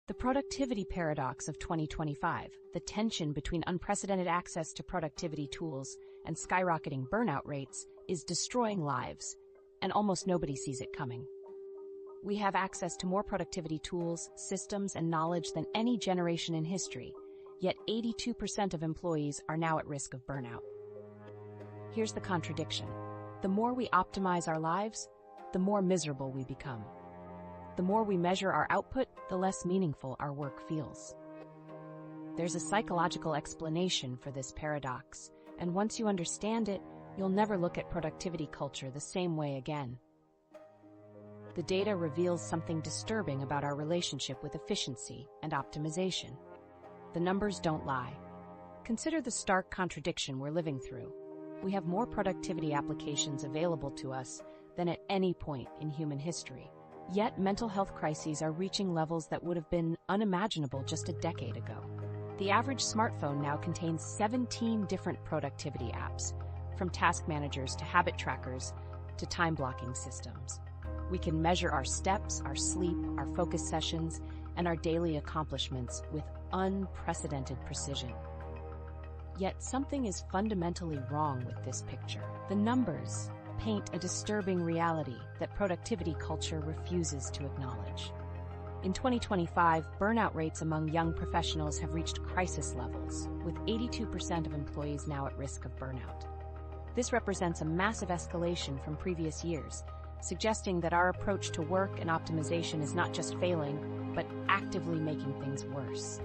The productivity paradox of 2025, the tension between unprecedented access to productivity tools and skyrocketing burnout rates, is destroying lives, and almost nobody sees it coming. We have access to more productivity tools, systems, and knowledge than any generation in history, yet 82% of employees are now at risk of burnout. Here's the contradiction. The more we optimize our lives, the more miserable we become. The more we measure our output, the less meaningful our work feels. There's a psychological explanation for this paradox, and once you understand it, you'll never look at productivity culture the same way again. The data reveals something disturbing about our relationship with efficiency and optimization. The numbers don't lie. Consider the stark contradiction we're living through. We have more productivity applications available to us than at any point in human history. Yet mental health crises are reaching levels that would have been unimaginable just a decade ago. The average smartphone now contains 17 different productivity apps, from task managers to habit trackers to time blocking systems. We can measure our steps, our sleep, our focus sessions, and our daily accomplishments with unprecedented precision. Yet something is fundamentally wrong with this picture. The numbers paint a disturbing reality that productivity culture refuses to acknowledge. In 2025, burnout rates among young professionals have reached crisis levels, with 82% of employees now at risk of burnout. This represents a massive escalation from previous years, suggesting that our approach to work and optimization is not just failing, but actively making things worse.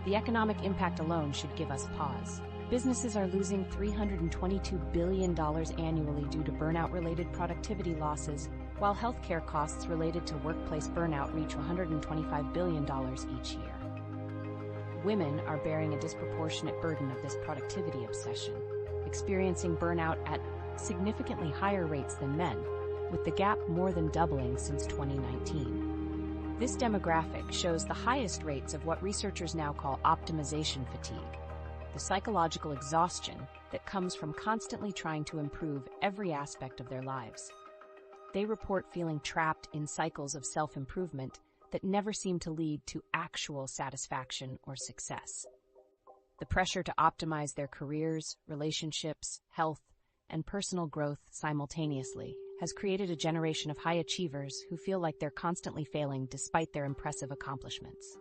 The economic impact alone should give us pause. Businesses are losing $322 billion annually due to burnout-related productivity losses, while healthcare costs related to workplace burnout reach $125 billion each year. Women are bearing a disproportionate burden of this productivity obsession, experiencing burnout at significantly higher rates than men, with the gap more than doubling since 2019. This demographic shows the highest rates of what researchers now call optimization fatigue, the psychological exhaustion that comes from constantly trying to improve every aspect of their lives. They report feeling trapped in cycles of self-improvement that never seem to lead to actual satisfaction or success. The pressure to optimize their careers, relationships, health, and personal growth simultaneously has created a generation of high achievers who feel like they're constantly failing despite their impressive accomplishments.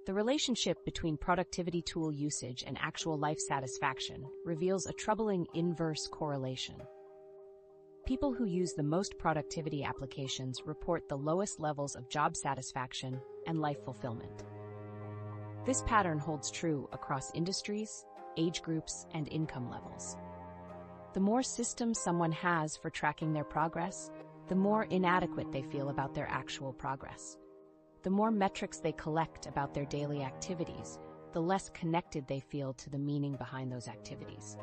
The relationship between productivity tool usage and actual life satisfaction reveals a troubling inverse correlation. People who use the most productivity applications report the lowest levels of job satisfaction and life fulfillment. This pattern holds true across industries, age groups, and income levels. The more systems someone has for tracking their progress, the more inadequate they feel about their actual progress. The more metrics they collect about their daily activities, the less connected they feel to the meaning behind those activities.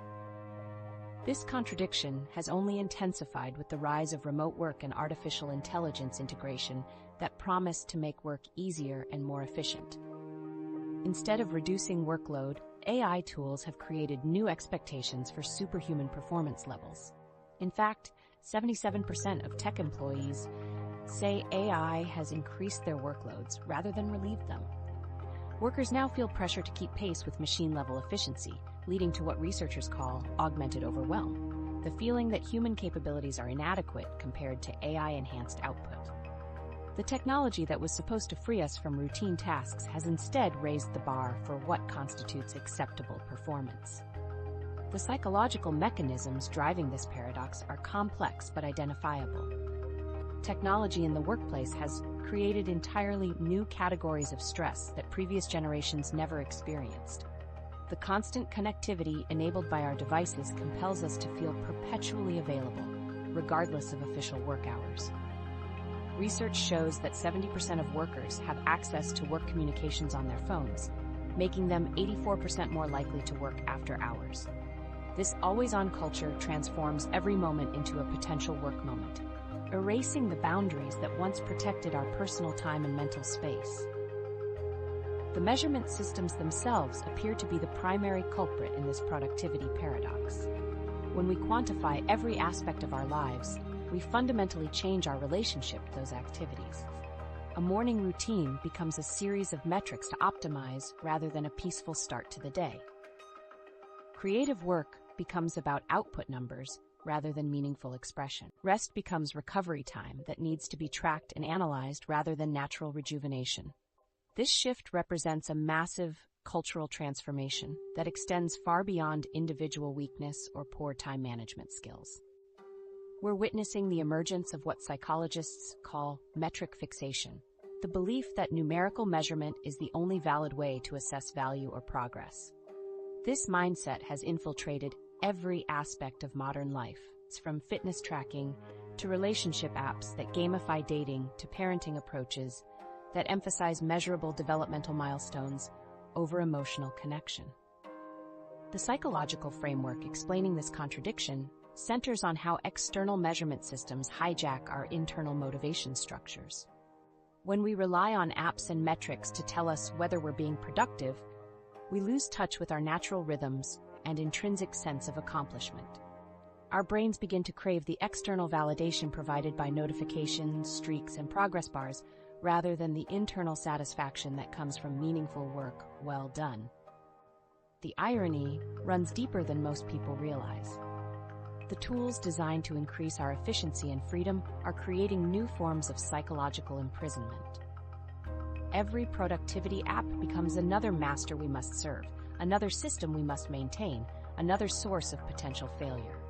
This contradiction has only intensified with the rise of remote work and artificial intelligence integration that promise to make work easier and more efficient. Instead of reducing workload, AI tools have created new expectations for superhuman performance levels. In fact, 77% of tech employees say AI has increased their workloads rather than relieved them. Workers now feel pressure to keep pace with machine-level efficiency, leading to what researchers call augmented overwhelm, the feeling that human capabilities are inadequate compared to AI-enhanced output. The technology that was supposed to free us from routine tasks has instead raised the bar for what constitutes acceptable performance. The psychological mechanisms driving this paradox are complex but identifiable. Technology in the workplace has created entirely new categories of stress that previous generations never experienced. The constant connectivity enabled by our devices compels us to feel perpetually available, regardless of official work hours. Research shows that 70% of workers have access to work communications on their phones, making them 84% more likely to work after hours. This always-on culture transforms every moment into a potential work moment, erasing the boundaries that once protected our personal time and mental space. The measurement systems themselves appear to be the primary culprit in this productivity paradox. When we quantify every aspect of our lives, we fundamentally change our relationship to those activities. A morning routine becomes a series of metrics to optimize rather than a peaceful start to the day. Creative work becomes about output numbers rather than meaningful expression. Rest becomes recovery time that needs to be tracked and analyzed rather than natural rejuvenation. This shift represents a massive cultural transformation that extends far beyond individual weakness or poor time management skills. We're witnessing the emergence of what psychologists call metric fixation, the belief that numerical measurement is the only valid way to assess value or progress. This mindset has infiltrated every aspect of modern life, from fitness tracking to relationship apps that gamify dating to parenting approaches that emphasize measurable developmental milestones over emotional connection. The psychological framework explaining this contradiction centers on how external measurement systems hijack our internal motivation structures. When we rely on apps and metrics to tell us whether we're being productive, we lose touch with our natural rhythms and intrinsic sense of accomplishment. Our brains begin to crave the external validation provided by notifications, streaks, and progress bars, rather than the internal satisfaction that comes from meaningful work well done. The irony runs deeper than most people realize. The tools designed to increase our efficiency and freedom are creating new forms of psychological imprisonment. Every productivity app becomes another master we must serve, another system we must maintain, another source of potential failure.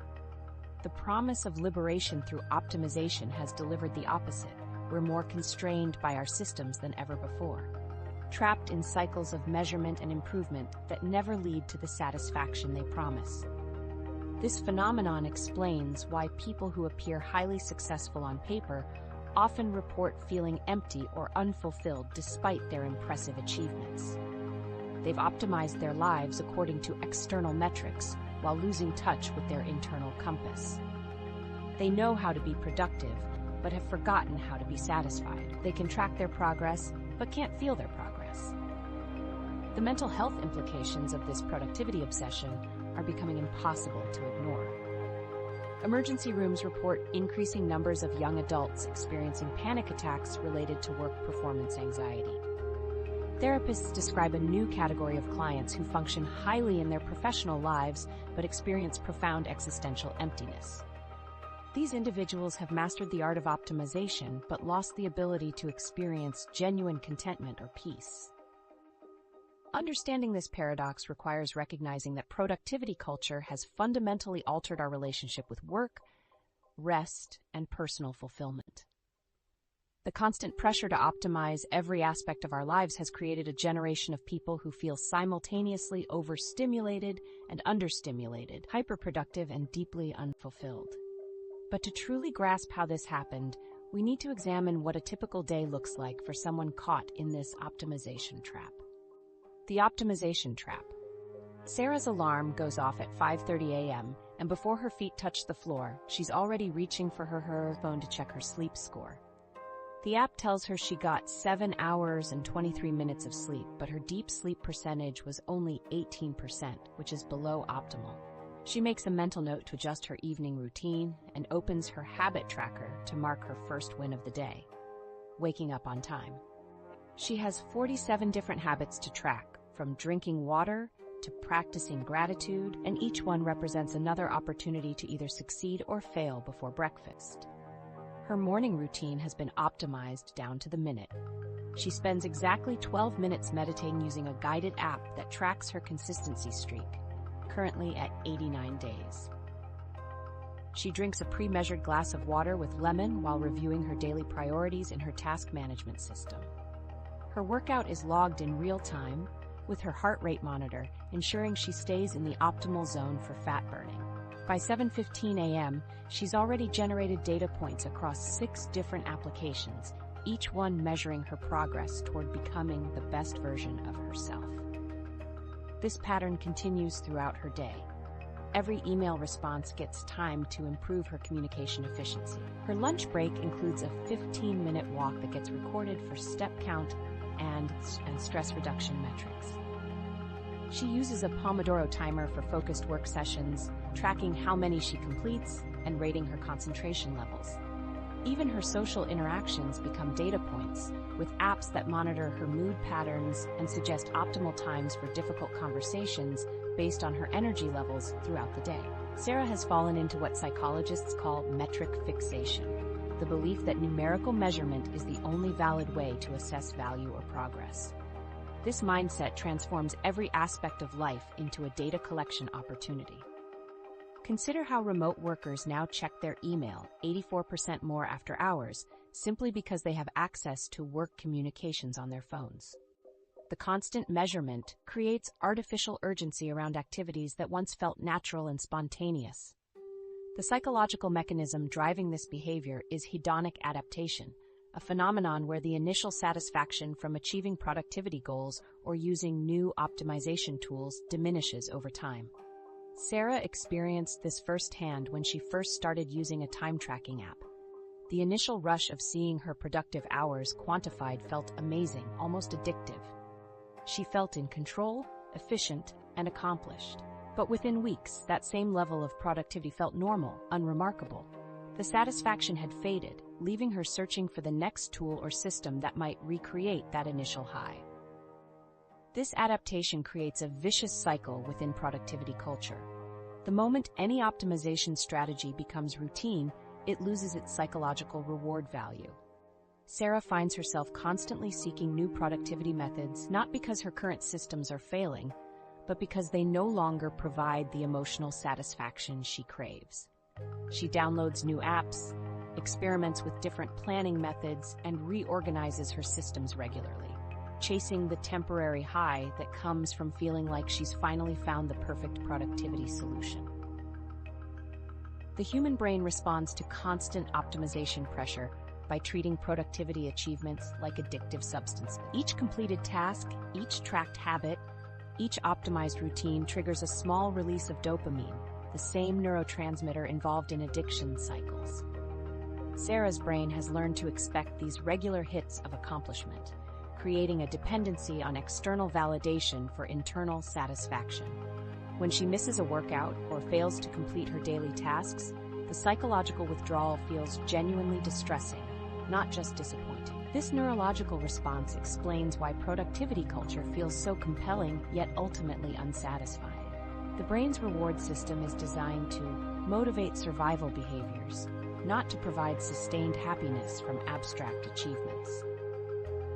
The promise of liberation through optimization has delivered the opposite. We're more constrained by our systems than ever before, trapped in cycles of measurement and improvement that never lead to the satisfaction they promise. This phenomenon explains why people who appear highly successful on paper often report feeling empty or unfulfilled despite their impressive achievements. They've optimized their lives according to external metrics while losing touch with their internal compass. They know how to be productive, but have forgotten how to be satisfied. They can track their progress, but can't feel their progress. The mental health implications of this productivity obsession are becoming impossible to ignore. Emergency rooms report increasing numbers of young adults experiencing panic attacks related to work performance anxiety. Therapists describe a new category of clients who function highly in their professional lives but experience profound existential emptiness. These individuals have mastered the art of optimization but lost the ability to experience genuine contentment or peace. Understanding this paradox requires recognizing that productivity culture has fundamentally altered our relationship with work, rest, and personal fulfillment. The constant pressure to optimize every aspect of our lives has created a generation of people who feel simultaneously overstimulated and understimulated, hyperproductive and deeply unfulfilled. But to truly grasp how this happened, we need to examine what a typical day looks like for someone caught in this optimization trap. The optimization trap. Sarah's alarm goes off at 5:30 a.m., and before her feet touch the floor, she's already reaching for her phone to check her sleep score. The app tells her she got 7 hours and 23 minutes of sleep, but her deep sleep percentage was only 18%, which is below optimal. She makes a mental note to adjust her evening routine and opens her habit tracker to mark her first win of the day, waking up on time. She has 47 different habits to track, from drinking water to practicing gratitude, and each one represents another opportunity to either succeed or fail before breakfast. Her morning routine has been optimized down to the minute. She spends exactly 12 minutes meditating using a guided app that tracks her consistency streak, currently at 89 days. She drinks a pre-measured glass of water with lemon while reviewing her daily priorities in her task management system. Her workout is logged in real time, with her heart rate monitor ensuring she stays in the optimal zone for fat burning. By 7:15 a.m., she's already generated data points across 6 different applications, each one measuring her progress toward becoming the best version of herself. This pattern continues throughout her day. Every email response gets timed to improve her communication efficiency. Her lunch break includes a 15-minute walk that gets recorded for step count and stress reduction metrics. She uses a Pomodoro timer for focused work sessions, tracking how many she completes and rating her concentration levels. Even her social interactions become data points, with apps that monitor her mood patterns and suggest optimal times for difficult conversations based on her energy levels throughout the day. Sarah has fallen into what psychologists call metric fixation, the belief that numerical measurement is the only valid way to assess value or progress. This mindset transforms every aspect of life into a data collection opportunity. Consider how remote workers now check their email 84% more after hours, simply because they have access to work communications on their phones. The constant measurement creates artificial urgency around activities that once felt natural and spontaneous. The psychological mechanism driving this behavior is hedonic adaptation, a phenomenon where the initial satisfaction from achieving productivity goals or using new optimization tools diminishes over time. Sarah experienced this firsthand when she first started using a time tracking app. The initial rush of seeing her productive hours quantified felt amazing, almost addictive. She felt in control, efficient, and accomplished. But within weeks, that same level of productivity felt normal, unremarkable. The satisfaction had faded, leaving her searching for the next tool or system that might recreate that initial high. This adaptation creates a vicious cycle within productivity culture. The moment any optimization strategy becomes routine, it loses its psychological reward value. Sarah finds herself constantly seeking new productivity methods, not because her current systems are failing, but because they no longer provide the emotional satisfaction she craves. She downloads new apps, experiments with different planning methods, and reorganizes her systems regularly, chasing the temporary high that comes from feeling like she's finally found the perfect productivity solution. The human brain responds to constant optimization pressure by treating productivity achievements like addictive substances. Each completed task, each tracked habit, each optimized routine triggers a small release of dopamine, the same neurotransmitter involved in addiction cycles. Sarah's brain has learned to expect these regular hits of accomplishment, creating a dependency on external validation for internal satisfaction. When she misses a workout or fails to complete her daily tasks, the psychological withdrawal feels genuinely distressing, not just disappointing. This neurological response explains why productivity culture feels so compelling yet ultimately unsatisfying. The brain's reward system is designed to motivate survival behaviors, not to provide sustained happiness from abstract achievements.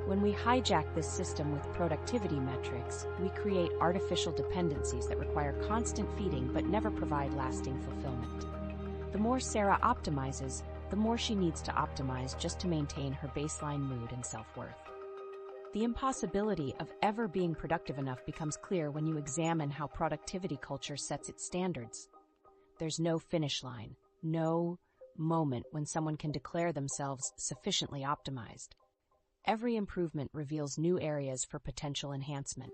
When we hijack this system with productivity metrics, we create artificial dependencies that require constant feeding but never provide lasting fulfillment. The more Sarah optimizes, the more she needs to optimize just to maintain her baseline mood and self-worth. The impossibility of ever being productive enough becomes clear when you examine how productivity culture sets its standards. There's no finish line, no moment when someone can declare themselves sufficiently optimized. Every improvement reveals new areas for potential enhancement.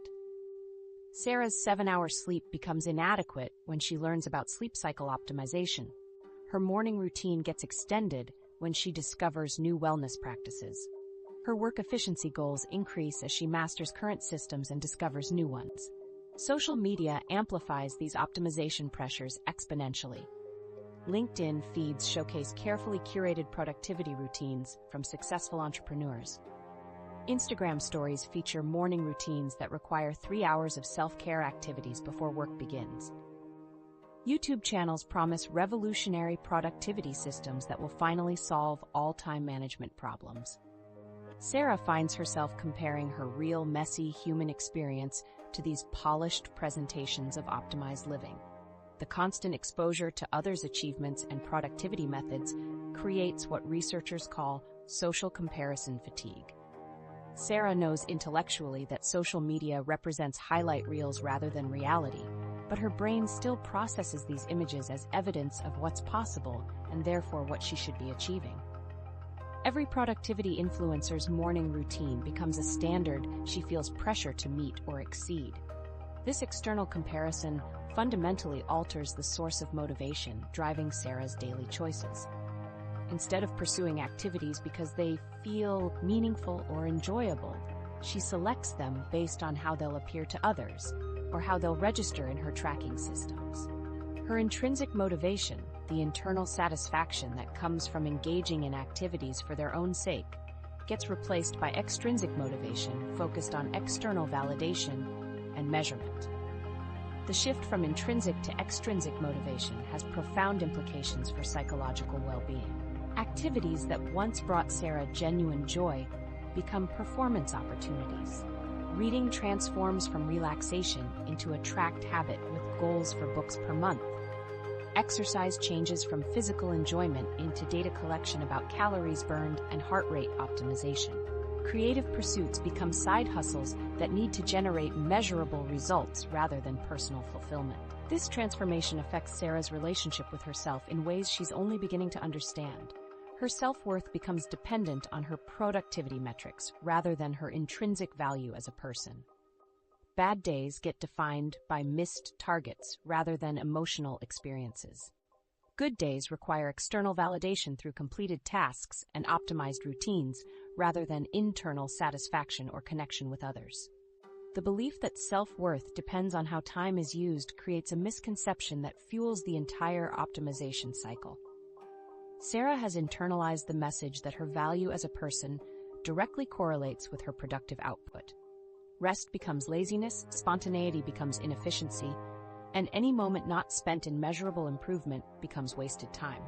Sarah's 7-hour sleep becomes inadequate when she learns about sleep cycle optimization. Her morning routine gets extended when she discovers new wellness practices. Her work efficiency goals increase as she masters current systems and discovers new ones. Social media amplifies these optimization pressures exponentially. LinkedIn feeds showcase carefully curated productivity routines from successful entrepreneurs. Instagram stories feature morning routines that require 3 hours of self-care activities before work begins. YouTube channels promise revolutionary productivity systems that will finally solve all time management problems. Sarah finds herself comparing her real, messy human experience to these polished presentations of optimized living. The constant exposure to others' achievements and productivity methods creates what researchers call social comparison fatigue. Sarah knows intellectually that social media represents highlight reels rather than reality, but her brain still processes these images as evidence of what's possible and therefore what she should be achieving. Every productivity influencer's morning routine becomes a standard she feels pressure to meet or exceed. This external comparison fundamentally alters the source of motivation driving Sarah's daily choices. Instead of pursuing activities because they feel meaningful or enjoyable, she selects them based on how they'll appear to others or how they'll register in her tracking systems. Her intrinsic motivation, the internal satisfaction that comes from engaging in activities for their own sake, gets replaced by extrinsic motivation focused on external validation and measurement. The shift from intrinsic to extrinsic motivation has profound implications for psychological well-being. Activities that once brought Sarah genuine joy become performance opportunities. Reading transforms from relaxation into a tracked habit with goals for books per month. Exercise changes from physical enjoyment into data collection about calories burned and heart rate optimization. Creative pursuits become side hustles that need to generate measurable results rather than personal fulfillment. This transformation affects Sarah's relationship with herself in ways she's only beginning to understand. Her self-worth becomes dependent on her productivity metrics rather than her intrinsic value as a person. Bad days get defined by missed targets rather than emotional experiences. Good days require external validation through completed tasks and optimized routines rather than internal satisfaction or connection with others. The belief that self-worth depends on how time is used creates a misconception that fuels the entire optimization cycle. Sarah has internalized the message that her value as a person directly correlates with her productive output. Rest becomes laziness, spontaneity becomes inefficiency, and any moment not spent in measurable improvement becomes wasted time.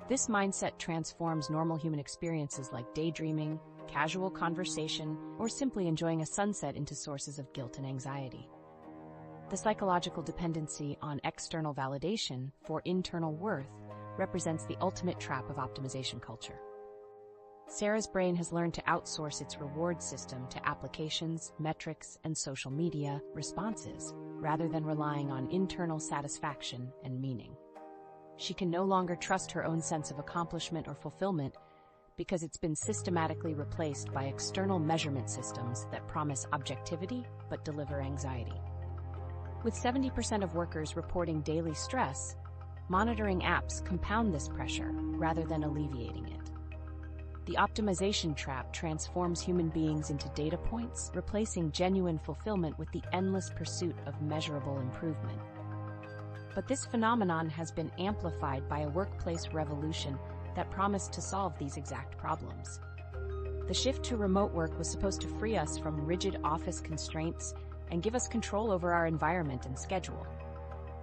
This mindset transforms normal human experiences like daydreaming, casual conversation, or simply enjoying a sunset into sources of guilt and anxiety. The psychological dependency on external validation for internal worth represents the ultimate trap of optimization culture. Sarah's brain has learned to outsource its reward system to applications, metrics, and social media responses, rather than relying on internal satisfaction and meaning. She can no longer trust her own sense of accomplishment or fulfillment because it's been systematically replaced by external measurement systems that promise objectivity but deliver anxiety. With 70% of workers reporting daily stress, monitoring apps compound this pressure rather than alleviating it. The optimization trap transforms human beings into data points, replacing genuine fulfillment with the endless pursuit of measurable improvement. But this phenomenon has been amplified by a workplace revolution that promised to solve these exact problems. The shift to remote work was supposed to free us from rigid office constraints and give us control over our environment and schedule.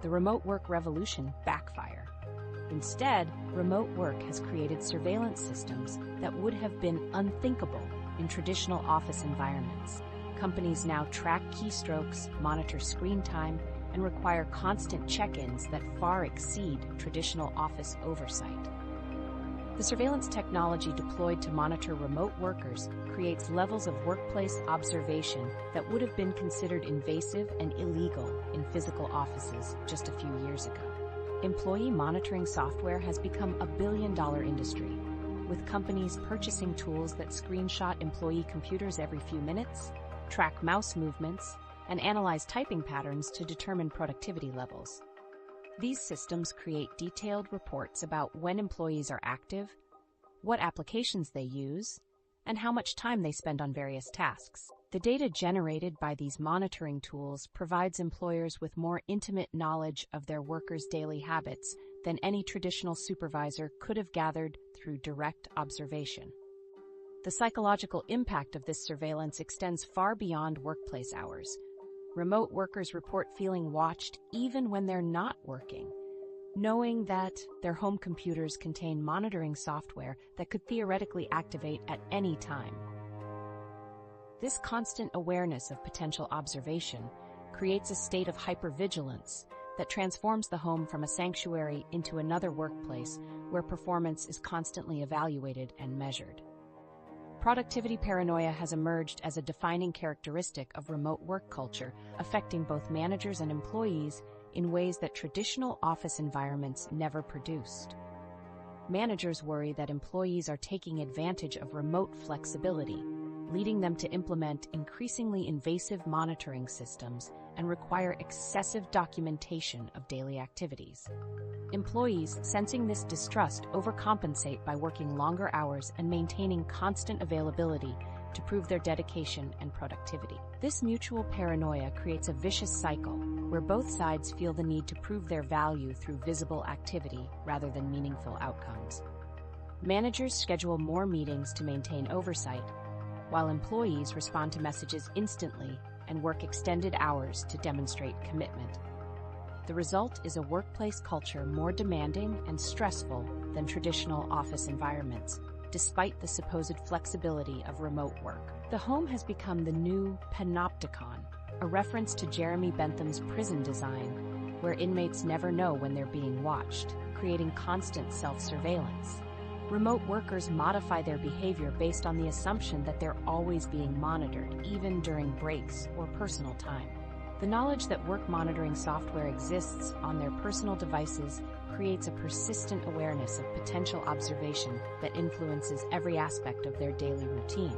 The remote work revolution backfired. Instead, remote work has created surveillance systems that would have been unthinkable in traditional office environments. Companies now track keystrokes, monitor screen time, and require constant check-ins that far exceed traditional office oversight. The surveillance technology deployed to monitor remote workers creates levels of workplace observation that would have been considered invasive and illegal in physical offices just a few years ago. Employee monitoring software has become a billion-dollar industry, with companies purchasing tools that screenshot employee computers every few minutes, track mouse movements, and analyze typing patterns to determine productivity levels. These systems create detailed reports about when employees are active, what applications they use, and how much time they spend on various tasks. The data generated by these monitoring tools provides employers with more intimate knowledge of their workers' daily habits than any traditional supervisor could have gathered through direct observation. The psychological impact of this surveillance extends far beyond workplace hours. Remote workers report feeling watched even when they're not working, knowing that their home computers contain monitoring software that could theoretically activate at any time. This constant awareness of potential observation creates a state of hypervigilance that transforms the home from a sanctuary into another workplace where performance is constantly evaluated and measured. Productivity paranoia has emerged as a defining characteristic of remote work culture, affecting both managers and employees in ways that traditional office environments never produced. Managers worry that employees are taking advantage of remote flexibility, leading them to implement increasingly invasive monitoring systems and require excessive documentation of daily activities. Employees, sensing this distrust, overcompensate by working longer hours and maintaining constant availability to prove their dedication and productivity. This mutual paranoia creates a vicious cycle where both sides feel the need to prove their value through visible activity rather than meaningful outcomes. Managers schedule more meetings to maintain oversight, while employees respond to messages instantly and work extended hours to demonstrate commitment. The result is a workplace culture more demanding and stressful than traditional office environments, despite the supposed flexibility of remote work. The home has become the new panopticon, a reference to Jeremy Bentham's prison design, where inmates never know when they're being watched, creating constant self-surveillance. Remote workers modify their behavior based on the assumption that they're always being monitored, even during breaks or personal time. The knowledge that work monitoring software exists on their personal devices creates a persistent awareness of potential observation that influences every aspect of their daily routine.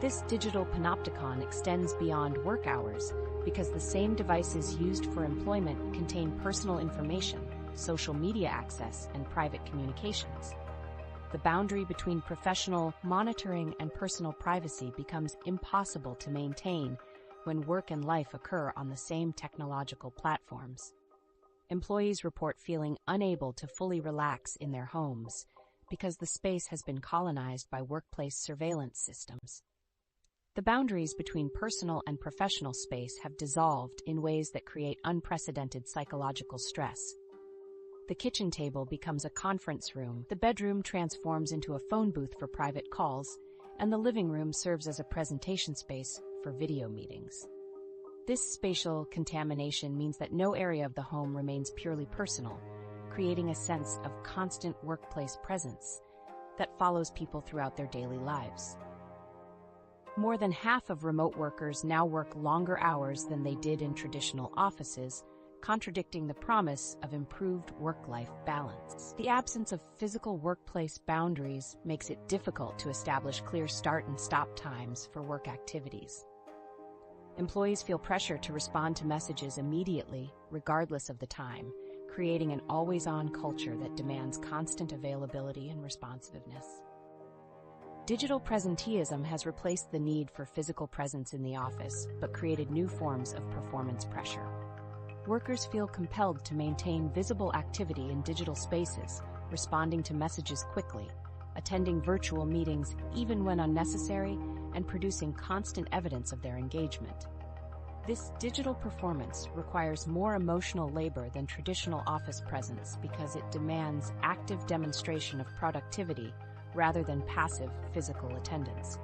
This digital panopticon extends beyond work hours because the same devices used for employment contain personal information, social media access, and private communications. The boundary between professional monitoring and personal privacy becomes impossible to maintain when work and life occur on the same technological platforms. Employees report feeling unable to fully relax in their homes because the space has been colonized by workplace surveillance systems. The boundaries between personal and professional space have dissolved in ways that create unprecedented psychological stress. The kitchen table becomes a conference room, the bedroom transforms into a phone booth for private calls, and the living room serves as a presentation space for video meetings. This spatial contamination means that no area of the home remains purely personal, creating a sense of constant workplace presence that follows people throughout their daily lives. More than half of remote workers now work longer hours than they did in traditional offices, contradicting the promise of improved work-life balance. The absence of physical workplace boundaries makes it difficult to establish clear start and stop times for work activities. Employees feel pressure to respond to messages immediately, regardless of the time, creating an always-on culture that demands constant availability and responsiveness. Digital presenteeism has replaced the need for physical presence in the office, but created new forms of performance pressure. Workers feel compelled to maintain visible activity in digital spaces, responding to messages quickly, attending virtual meetings even when unnecessary, and producing constant evidence of their engagement. This digital performance requires more emotional labor than traditional office presence because it demands active demonstration of productivity rather than passive physical attendance.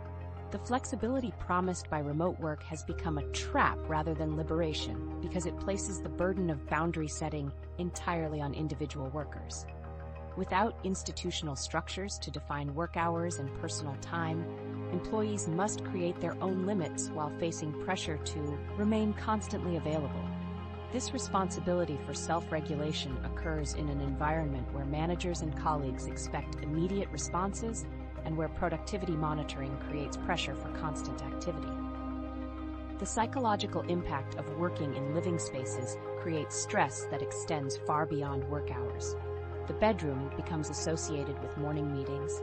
The flexibility promised by remote work has become a trap rather than liberation because it places the burden of boundary setting entirely on individual workers. Without institutional structures to define work hours and personal time, employees must create their own limits while facing pressure to remain constantly available. This responsibility for self-regulation occurs in an environment where managers and colleagues expect immediate responses and where productivity monitoring creates pressure for constant activity. The psychological impact of working in living spaces creates stress that extends far beyond work hours. The bedroom becomes associated with morning meetings,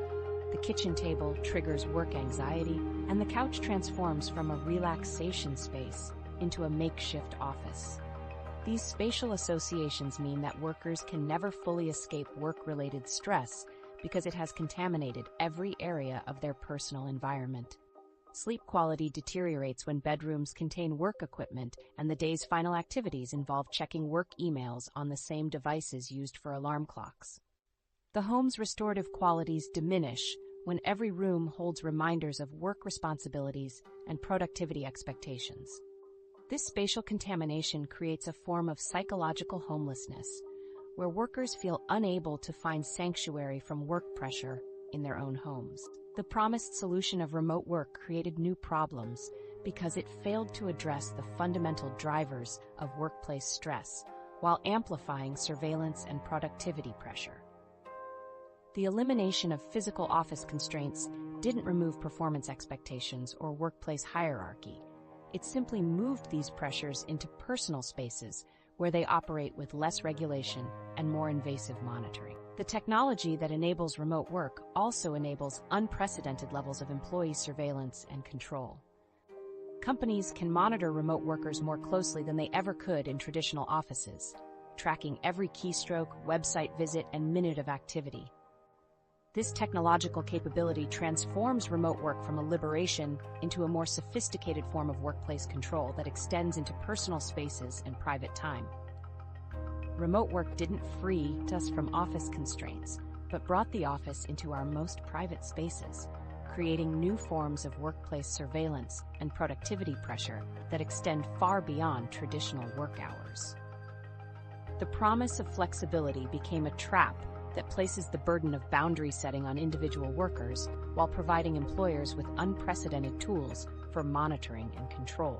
the kitchen table triggers work anxiety, and the couch transforms from a relaxation space into a makeshift office. These spatial associations mean that workers can never fully escape work-related stress because it has contaminated every area of their personal environment. Sleep quality deteriorates when bedrooms contain work equipment and the day's final activities involve checking work emails on the same devices used for alarm clocks. The home's restorative qualities diminish when every room holds reminders of work responsibilities and productivity expectations. This spatial contamination creates a form of psychological homelessness, where workers feel unable to find sanctuary from work pressure in their own homes. The promised solution of remote work created new problems because it failed to address the fundamental drivers of workplace stress while amplifying surveillance and productivity pressure. The elimination of physical office constraints didn't remove performance expectations or workplace hierarchy. It simply moved these pressures into personal spaces where they operate with less regulation and more invasive monitoring. The technology that enables remote work also enables unprecedented levels of employee surveillance and control. Companies can monitor remote workers more closely than they ever could in traditional offices, tracking every keystroke, website visit, and minute of activity. This technological capability transforms remote work from a liberation into a more sophisticated form of workplace control that extends into personal spaces and private time. Remote work didn't free us from office constraints, but brought the office into our most private spaces, creating new forms of workplace surveillance and productivity pressure that extend far beyond traditional work hours. The promise of flexibility became a trap that places the burden of boundary setting on individual workers while providing employers with unprecedented tools for monitoring and control.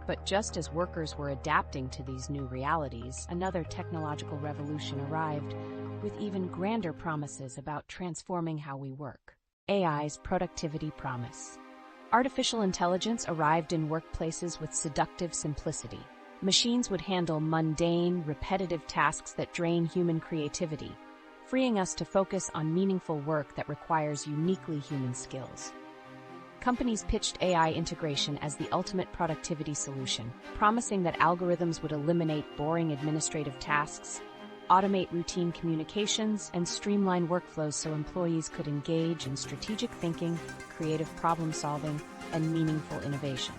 But just as workers were adapting to these new realities, another technological revolution arrived with even grander promises about transforming how we work. AI's productivity promise. Artificial intelligence arrived in workplaces with seductive simplicity. Machines would handle mundane, repetitive tasks that drain human creativity, freeing us to focus on meaningful work that requires uniquely human skills. Companies pitched AI integration as the ultimate productivity solution, promising that algorithms would eliminate boring administrative tasks, automate routine communications, and streamline workflows so employees could engage in strategic thinking, creative problem-solving, and meaningful innovation.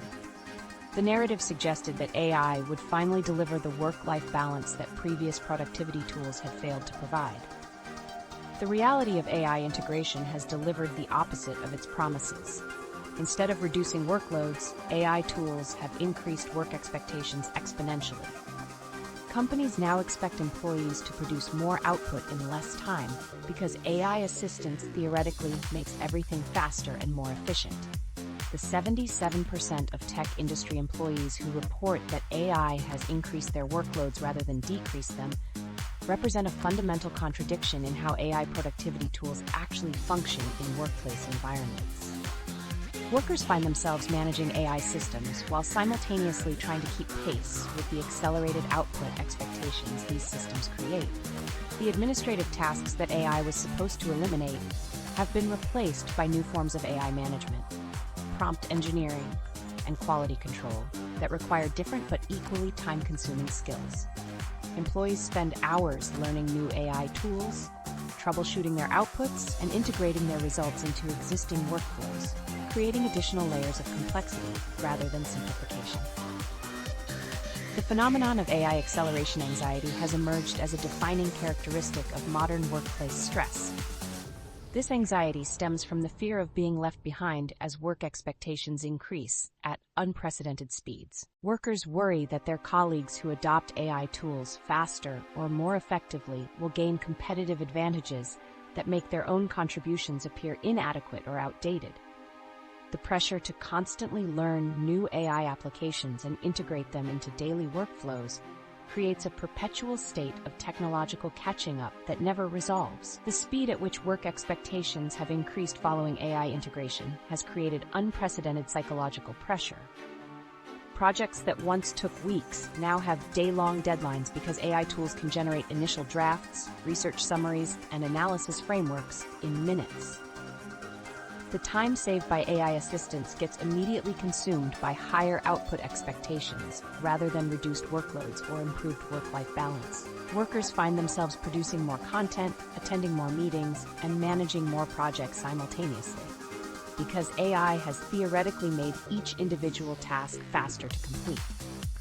The narrative suggested that AI would finally deliver the work-life balance that previous productivity tools had failed to provide. The reality of AI integration has delivered the opposite of its promises. Instead of reducing workloads, AI tools have increased work expectations exponentially. Companies now expect employees to produce more output in less time because AI assistance theoretically makes everything faster and more efficient. The 77% of tech industry employees who report that AI has increased their workloads rather than decreased them represent a fundamental contradiction in how AI productivity tools actually function in workplace environments. Workers find themselves managing AI systems while simultaneously trying to keep pace with the accelerated output expectations these systems create. The administrative tasks that AI was supposed to eliminate have been replaced by new forms of AI management, prompt engineering, and quality control that require different but equally time-consuming skills. Employees spend hours learning new AI tools, troubleshooting their outputs, and integrating their results into existing workflows, creating additional layers of complexity rather than simplification. The phenomenon of AI acceleration anxiety has emerged as a defining characteristic of modern workplace stress. This anxiety stems from the fear of being left behind as work expectations increase at unprecedented speeds. Workers worry that their colleagues who adopt AI tools faster or more effectively will gain competitive advantages that make their own contributions appear inadequate or outdated. The pressure to constantly learn new AI applications and integrate them into daily workflows creates a perpetual state of technological catching up that never resolves. The speed at which work expectations have increased following AI integration has created unprecedented psychological pressure. Projects that once took weeks now have day-long deadlines because AI tools can generate initial drafts, research summaries, and analysis frameworks in minutes. The time saved by AI assistance gets immediately consumed by higher output expectations rather than reduced workloads or improved work-life balance. Workers find themselves producing more content, attending more meetings, and managing more projects simultaneously, because AI has theoretically made each individual task faster to complete.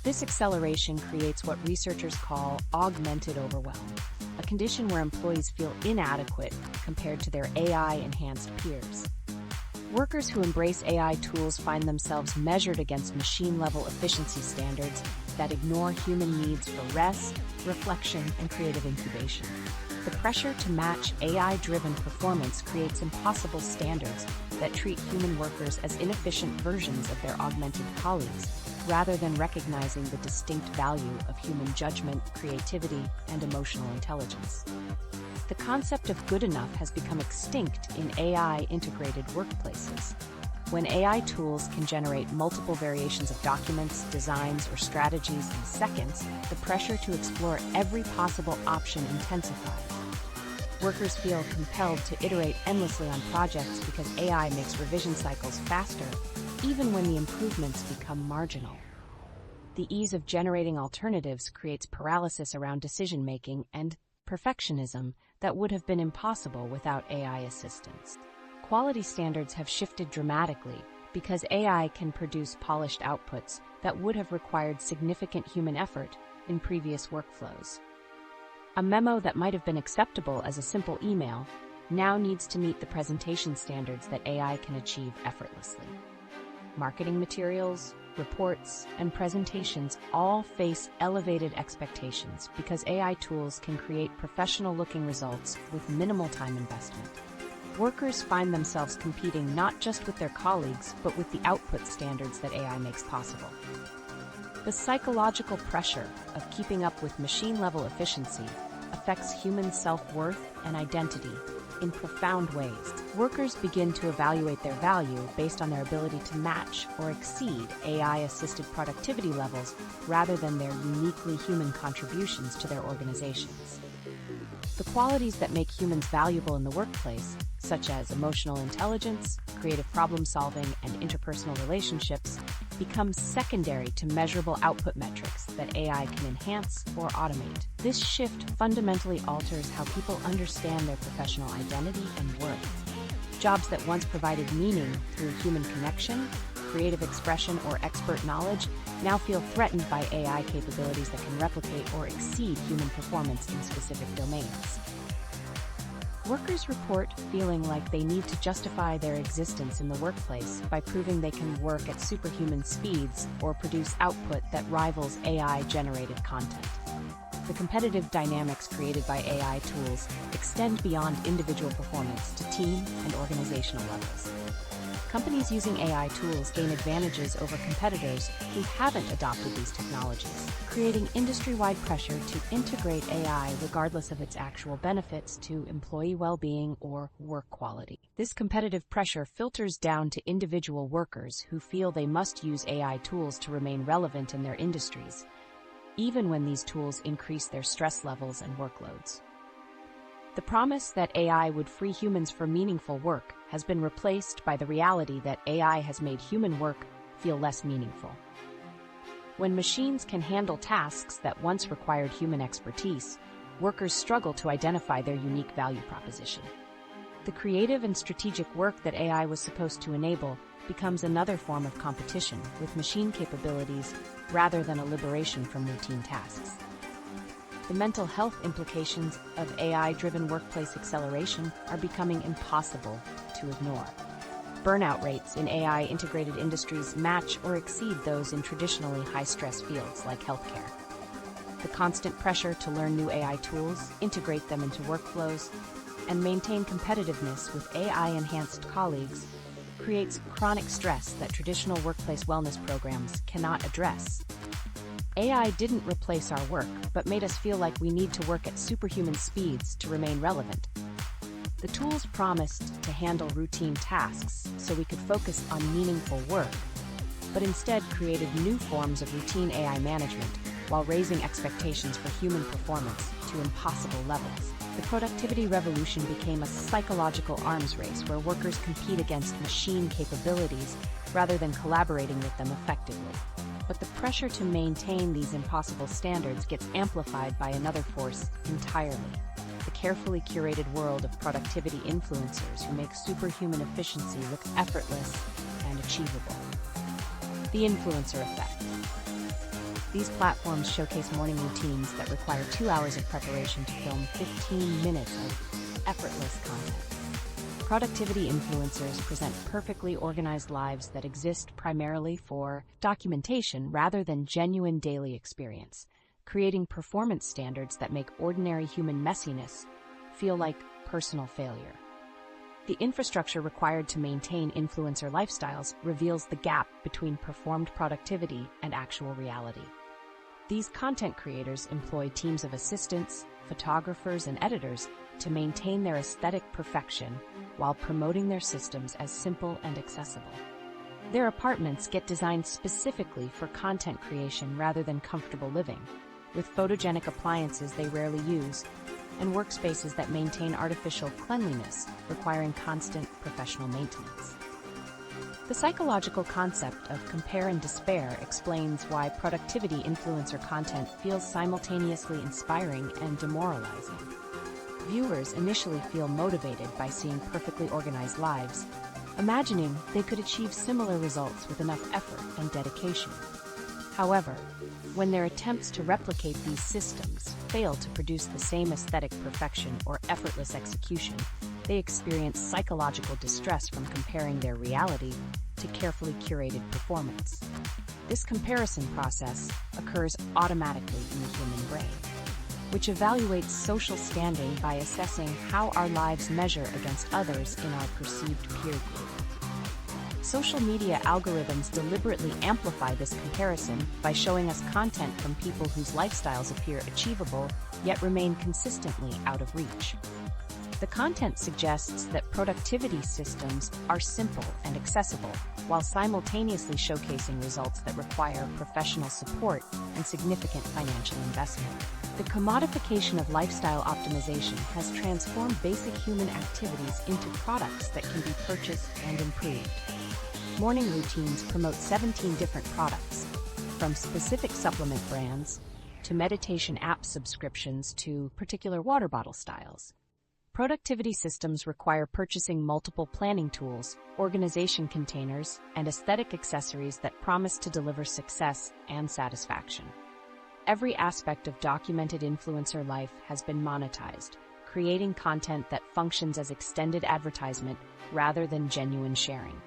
This acceleration creates what researchers call augmented overwhelm, a condition where employees feel inadequate compared to their AI-enhanced peers. Workers who embrace AI tools find themselves measured against machine-level efficiency standards that ignore human needs for rest, reflection, and creative incubation. The pressure to match AI-driven performance creates impossible standards that treat human workers as inefficient versions of their augmented colleagues, rather than recognizing the distinct value of human judgment, creativity, and emotional intelligence. The concept of good enough has become extinct in AI-integrated workplaces. When AI tools can generate multiple variations of documents, designs, or strategies in seconds, the pressure to explore every possible option intensifies. Workers feel compelled to iterate endlessly on projects because AI makes revision cycles faster, even when the improvements become marginal. The ease of generating alternatives creates paralysis around decision-making and perfectionism that would have been impossible without AI assistance. Quality standards have shifted dramatically because AI can produce polished outputs that would have required significant human effort in previous workflows. A memo that might have been acceptable as a simple email now needs to meet the presentation standards that AI can achieve effortlessly. Marketing materials, reports, and presentations all face elevated expectations because AI tools can create professional-looking results with minimal time investment. Workers find themselves competing not just with their colleagues, but with the output standards that AI makes possible. The psychological pressure of keeping up with machine-level efficiency affects human self-worth and identity in profound ways. Workers begin to evaluate their value based on their ability to match or exceed AI-assisted productivity levels rather than their uniquely human contributions to their organizations. The qualities that make humans valuable in the workplace, such as emotional intelligence, creative problem-solving, and interpersonal relationships, become secondary to measurable output metrics that AI can enhance or automate. This shift fundamentally alters how people understand their professional identity and worth. Jobs that once provided meaning through human connection, creative expression, or expert knowledge now feel threatened by AI capabilities that can replicate or exceed human performance in specific domains. Workers report feeling like they need to justify their existence in the workplace by proving they can work at superhuman speeds or produce output that rivals AI-generated content. The competitive dynamics created by AI tools extend beyond individual performance to team and organizational levels. Companies using AI tools gain advantages over competitors who haven't adopted these technologies, creating industry-wide pressure to integrate AI regardless of its actual benefits to employee well-being or work quality. This competitive pressure filters down to individual workers who feel they must use AI tools to remain relevant in their industries, even when these tools increase their stress levels and workloads. The promise that AI would free humans for meaningful work has been replaced by the reality that AI has made human work feel less meaningful. When machines can handle tasks that once required human expertise, workers struggle to identify their unique value proposition. The creative and strategic work that AI was supposed to enable becomes another form of competition with machine capabilities rather than a liberation from routine tasks. The mental health implications of AI-driven workplace acceleration are becoming impossible to ignore. Burnout rates in AI-integrated industries match or exceed those in traditionally high-stress fields like healthcare. The constant pressure to learn new AI tools, integrate them into workflows, and maintain competitiveness with AI-enhanced colleagues creates chronic stress that traditional workplace wellness programs cannot address. AI didn't replace our work, but made us feel like we need to work at superhuman speeds to remain relevant. The tools promised to handle routine tasks so we could focus on meaningful work, but instead created new forms of routine AI management while raising expectations for human performance to impossible levels. The productivity revolution became a psychological arms race where workers compete against machine capabilities rather than collaborating with them effectively. But the pressure to maintain these impossible standards gets amplified by another force entirely: the carefully curated world of productivity influencers who make superhuman efficiency look effortless and achievable. The influencer effect. These platforms showcase morning routines that require 2 hours of preparation to film 15 minutes of effortless content. Productivity influencers present perfectly organized lives that exist primarily for documentation rather than genuine daily experience, creating performance standards that make ordinary human messiness feel like personal failure. The infrastructure required to maintain influencer lifestyles reveals the gap between performed productivity and actual reality. These content creators employ teams of assistants, photographers, and editors to maintain their aesthetic perfection while promoting their systems as simple and accessible. Their apartments get designed specifically for content creation rather than comfortable living, with photogenic appliances they rarely use, and workspaces that maintain artificial cleanliness, requiring constant professional maintenance. The psychological concept of compare and despair explains why productivity influencer content feels simultaneously inspiring and demoralizing. Viewers initially feel motivated by seeing perfectly organized lives, imagining they could achieve similar results with enough effort and dedication. However, when their attempts to replicate these systems fail to produce the same aesthetic perfection or effortless execution, they experience psychological distress from comparing their reality to carefully curated performance. This comparison process occurs automatically in the human brain, which evaluates social standing by assessing how our lives measure against others in our perceived peer group. Social media algorithms deliberately amplify this comparison by showing us content from people whose lifestyles appear achievable yet remain consistently out of reach. The content suggests that productivity systems are simple and accessible, while simultaneously showcasing results that require professional support and significant financial investment. The commodification of lifestyle optimization has transformed basic human activities into products that can be purchased and improved. Morning routines promote 17 different products, from specific supplement brands to meditation app subscriptions to particular water bottle styles. Productivity systems require purchasing multiple planning tools, organization containers, and aesthetic accessories that promise to deliver success and satisfaction. Every aspect of documented influencer life has been monetized, creating content that functions as extended advertisement rather than genuine sharing.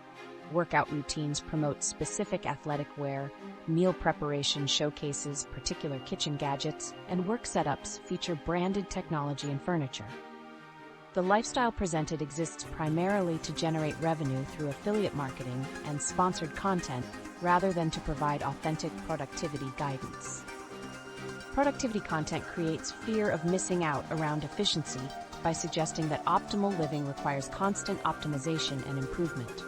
Workout routines promote specific athletic wear, meal preparation showcases particular kitchen gadgets, and work setups feature branded technology and furniture. The lifestyle presented exists primarily to generate revenue through affiliate marketing and sponsored content rather than to provide authentic productivity guidance. Productivity content creates fear of missing out around efficiency by suggesting that optimal living requires constant optimization and improvement.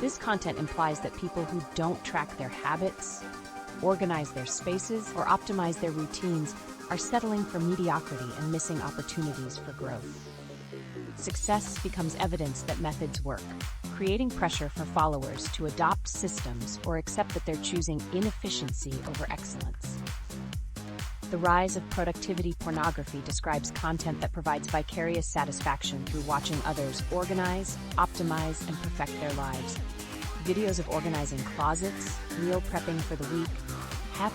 This content implies that people who don't track their habits, organize their spaces, or optimize their routines are settling for mediocrity and missing opportunities for growth. Success becomes evidence that methods work, creating pressure for followers to adopt systems or accept that they're choosing inefficiency over excellence. The rise of productivity pornography describes content that provides vicarious satisfaction through watching others organize, optimize, and perfect their lives. Videos of organizing closets, meal prepping for the week,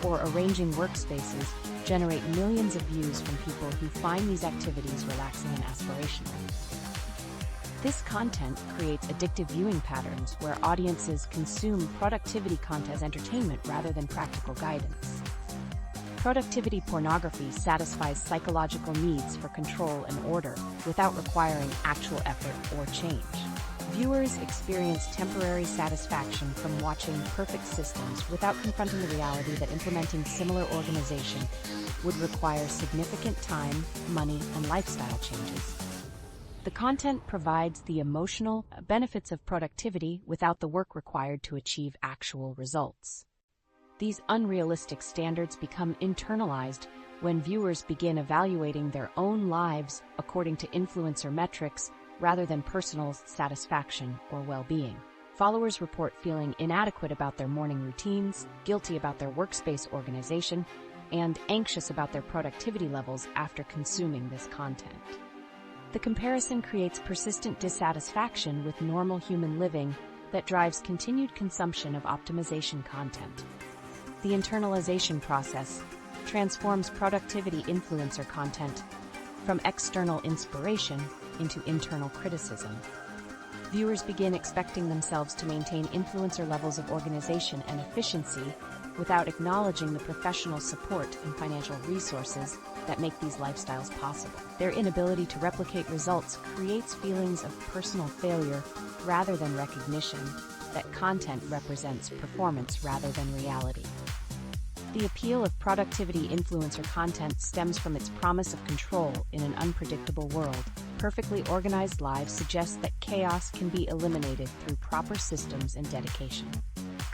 or arranging workspaces generate millions of views from people who find these activities relaxing and aspirational. This content creates addictive viewing patterns where audiences consume productivity content as entertainment rather than practical guidance. Productivity pornography satisfies psychological needs for control and order without requiring actual effort or change. Viewers experience temporary satisfaction from watching perfect systems without confronting the reality that implementing similar organization would require significant time, money, and lifestyle changes. The content provides the emotional benefits of productivity without the work required to achieve actual results. These unrealistic standards become internalized when viewers begin evaluating their own lives according to influencer metrics rather than personal satisfaction or well-being. Followers report feeling inadequate about their morning routines, guilty about their workspace organization, and anxious about their productivity levels after consuming this content. The comparison creates persistent dissatisfaction with normal human living that drives continued consumption of optimization content. The internalization process transforms productivity influencer content from external inspiration into internal criticism. Viewers begin expecting themselves to maintain influencer levels of organization and efficiency without acknowledging the professional support and financial resources that make these lifestyles possible. Their inability to replicate results creates feelings of personal failure rather than recognition that content represents performance rather than reality. The appeal of productivity influencer content stems from its promise of control in an unpredictable world. Perfectly organized lives suggest that chaos can be eliminated through proper systems and dedication.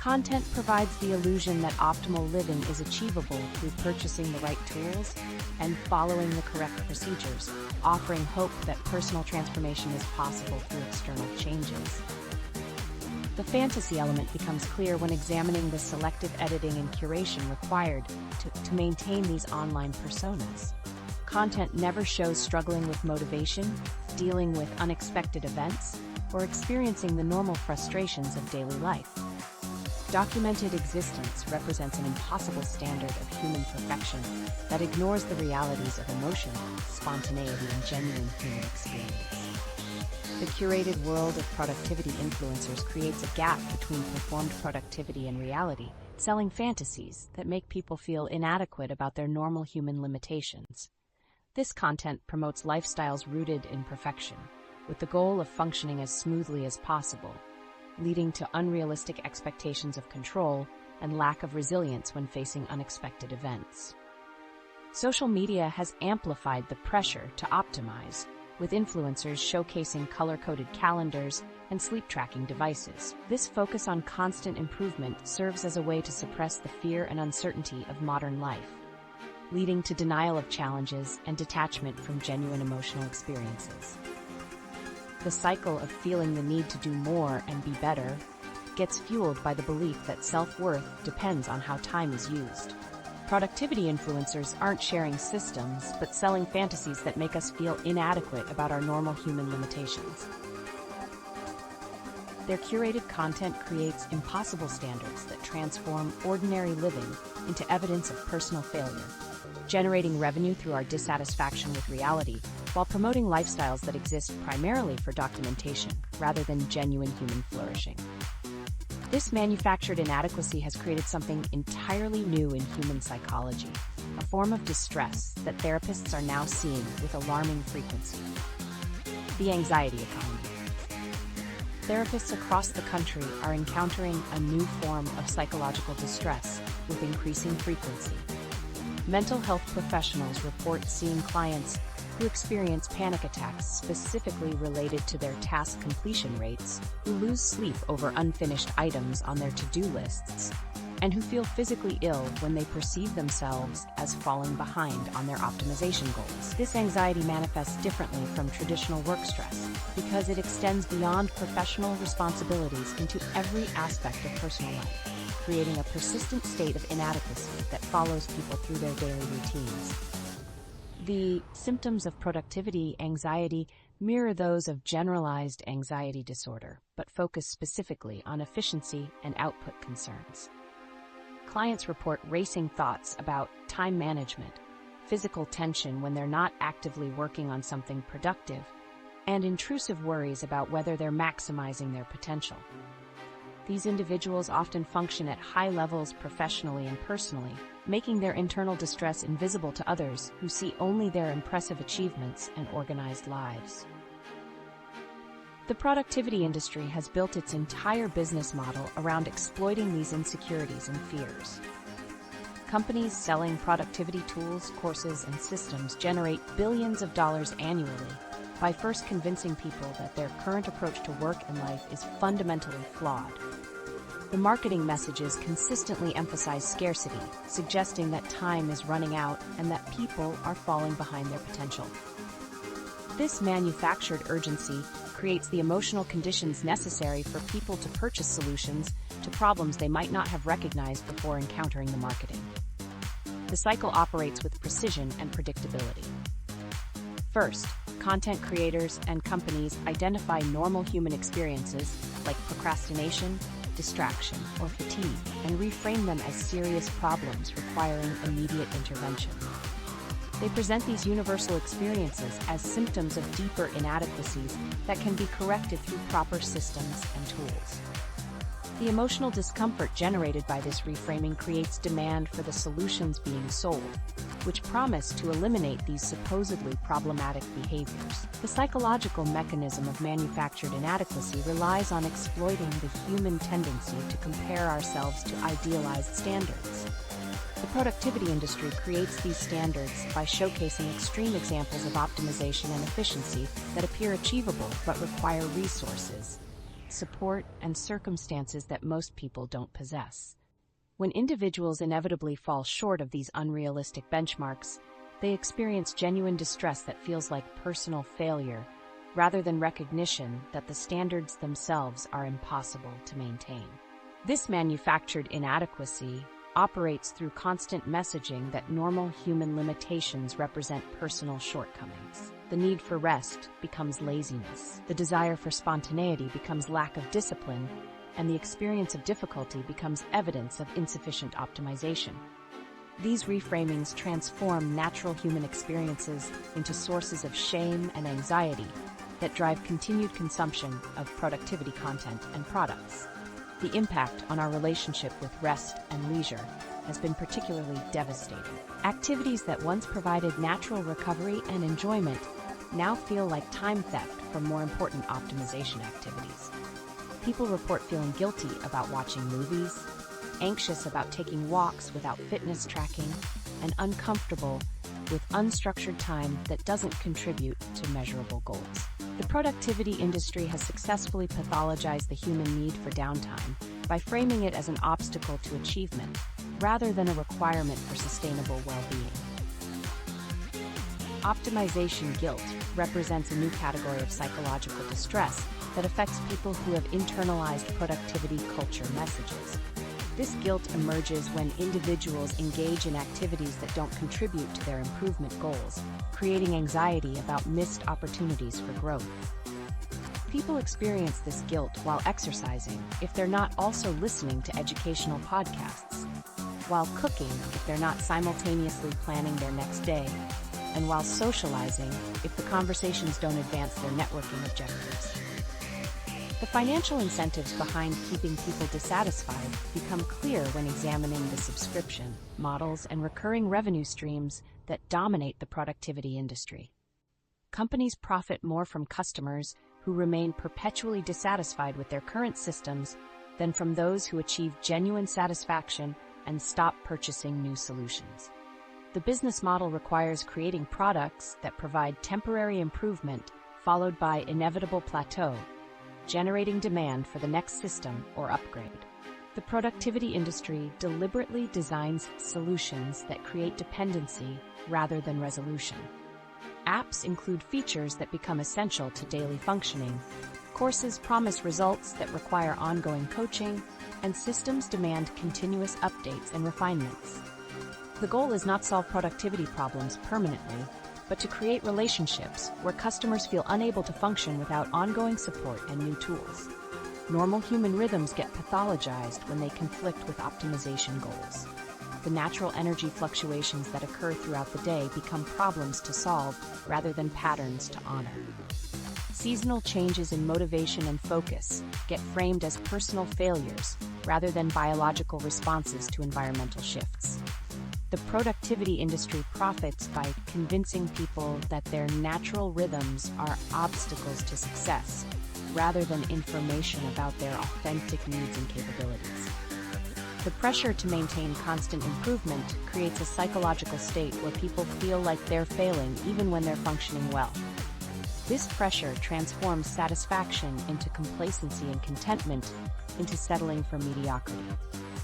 Content provides the illusion that optimal living is achievable through purchasing the right tools and following the correct procedures, offering hope that personal transformation is possible through external changes. The fantasy element becomes clear when examining the selective editing and curation required to maintain these online personas. Content never shows struggling with motivation, dealing with unexpected events, or experiencing the normal frustrations of daily life. Documented existence represents an impossible standard of human perfection that ignores the realities of emotion, spontaneity, and genuine human experience. The curated world of productivity influencers creates a gap between performed productivity and reality, selling fantasies that make people feel inadequate about their normal human limitations. This content promotes lifestyles rooted in perfection, with the goal of functioning as smoothly as possible, leading to unrealistic expectations of control and lack of resilience when facing unexpected events. Social media has amplified the pressure to optimize, with influencers showcasing color-coded calendars and sleep-tracking devices. This focus on constant improvement serves as a way to suppress the fear and uncertainty of modern life, leading to denial of challenges and detachment from genuine emotional experiences. The cycle of feeling the need to do more and be better gets fueled by the belief that self-worth depends on how time is used. Productivity influencers aren't sharing systems, but selling fantasies that make us feel inadequate about our normal human limitations. Their curated content creates impossible standards that transform ordinary living into evidence of personal failure, generating revenue through our dissatisfaction with reality, while promoting lifestyles that exist primarily for documentation rather than genuine human flourishing. This manufactured inadequacy has created something entirely new in human psychology, a form of distress that therapists are now seeing with alarming frequency: the anxiety economy. Therapists across the country are encountering a new form of psychological distress with increasing frequency. Mental health professionals report seeing clients who experience panic attacks specifically related to their task completion rates, who lose sleep over unfinished items on their to-do lists, and who feel physically ill when they perceive themselves as falling behind on their optimization goals. This anxiety manifests differently from traditional work stress because it extends beyond professional responsibilities into every aspect of personal life, creating a persistent state of inadequacy that follows people through their daily routines. The symptoms of productivity anxiety mirror those of generalized anxiety disorder, but focus specifically on efficiency and output concerns. Clients report racing thoughts about time management, physical tension when they're not actively working on something productive, and intrusive worries about whether they're maximizing their potential. These individuals often function at high levels professionally and personally, making their internal distress invisible to others who see only their impressive achievements and organized lives. The productivity industry has built its entire business model around exploiting these insecurities and fears. Companies selling productivity tools, courses, and systems generate billions of dollars annually by first convincing people that their current approach to work and life is fundamentally flawed. The marketing messages consistently emphasize scarcity, suggesting that time is running out and that people are falling behind their potential. This manufactured urgency creates the emotional conditions necessary for people to purchase solutions to problems they might not have recognized before encountering the marketing. The cycle operates with precision and predictability. First, content creators and companies identify normal human experiences like procrastination, distraction, or fatigue, and reframe them as serious problems requiring immediate intervention. They present these universal experiences as symptoms of deeper inadequacies that can be corrected through proper systems and tools. The emotional discomfort generated by this reframing creates demand for the solutions being sold, which promise to eliminate these supposedly problematic behaviors. The psychological mechanism of manufactured inadequacy relies on exploiting the human tendency to compare ourselves to idealized standards. The productivity industry creates these standards by showcasing extreme examples of optimization and efficiency that appear achievable but require resources, support, and circumstances that most people don't possess. When individuals inevitably fall short of these unrealistic benchmarks, they experience genuine distress that feels like personal failure, rather than recognition that the standards themselves are impossible to maintain. This manufactured inadequacy operates through constant messaging that normal human limitations represent personal shortcomings. The need for rest becomes laziness. The desire for spontaneity becomes lack of discipline, and the experience of difficulty becomes evidence of insufficient optimization. These reframings transform natural human experiences into sources of shame and anxiety that drive continued consumption of productivity content and products. The impact on our relationship with rest and leisure has been particularly devastating. Activities that once provided natural recovery and enjoyment now feel like time theft from more important optimization activities. People report feeling guilty about watching movies, anxious about taking walks without fitness tracking, and uncomfortable with unstructured time that doesn't contribute to measurable goals. The productivity industry has successfully pathologized the human need for downtime by framing it as an obstacle to achievement, rather than a requirement for sustainable well-being. Optimization guilt represents a new category of psychological distress that affects people who have internalized productivity culture messages. This guilt emerges when individuals engage in activities that don't contribute to their improvement goals, creating anxiety about missed opportunities for growth. People experience this guilt while exercising if they're not also listening to educational podcasts, while cooking if they're not simultaneously planning their next day, and while socializing if the conversations don't advance their networking objectives. The financial incentives behind keeping people dissatisfied become clear when examining the subscription models and recurring revenue streams that dominate the productivity industry. Companies profit more from customers who remain perpetually dissatisfied with their current systems than from those who achieve genuine satisfaction and stop purchasing new solutions. The business model requires creating products that provide temporary improvement followed by inevitable plateau, generating demand for the next system or upgrade. The productivity industry deliberately designs solutions that create dependency rather than resolution. Apps include features that become essential to daily functioning. Courses promise results that require ongoing coaching, and systems demand continuous updates and refinements. The goal is not to solve productivity problems permanently, but to create relationships where customers feel unable to function without ongoing support and new tools. Normal human rhythms get pathologized when they conflict with optimization goals. The natural energy fluctuations that occur throughout the day become problems to solve rather than patterns to honor. Seasonal changes in motivation and focus get framed as personal failures rather than biological responses to environmental shifts. The productivity industry profits by convincing people that their natural rhythms are obstacles to success, rather than information about their authentic needs and capabilities. The pressure to maintain constant improvement creates a psychological state where people feel like they're failing even when they're functioning well. This pressure transforms satisfaction into complacency and contentment into settling for mediocrity.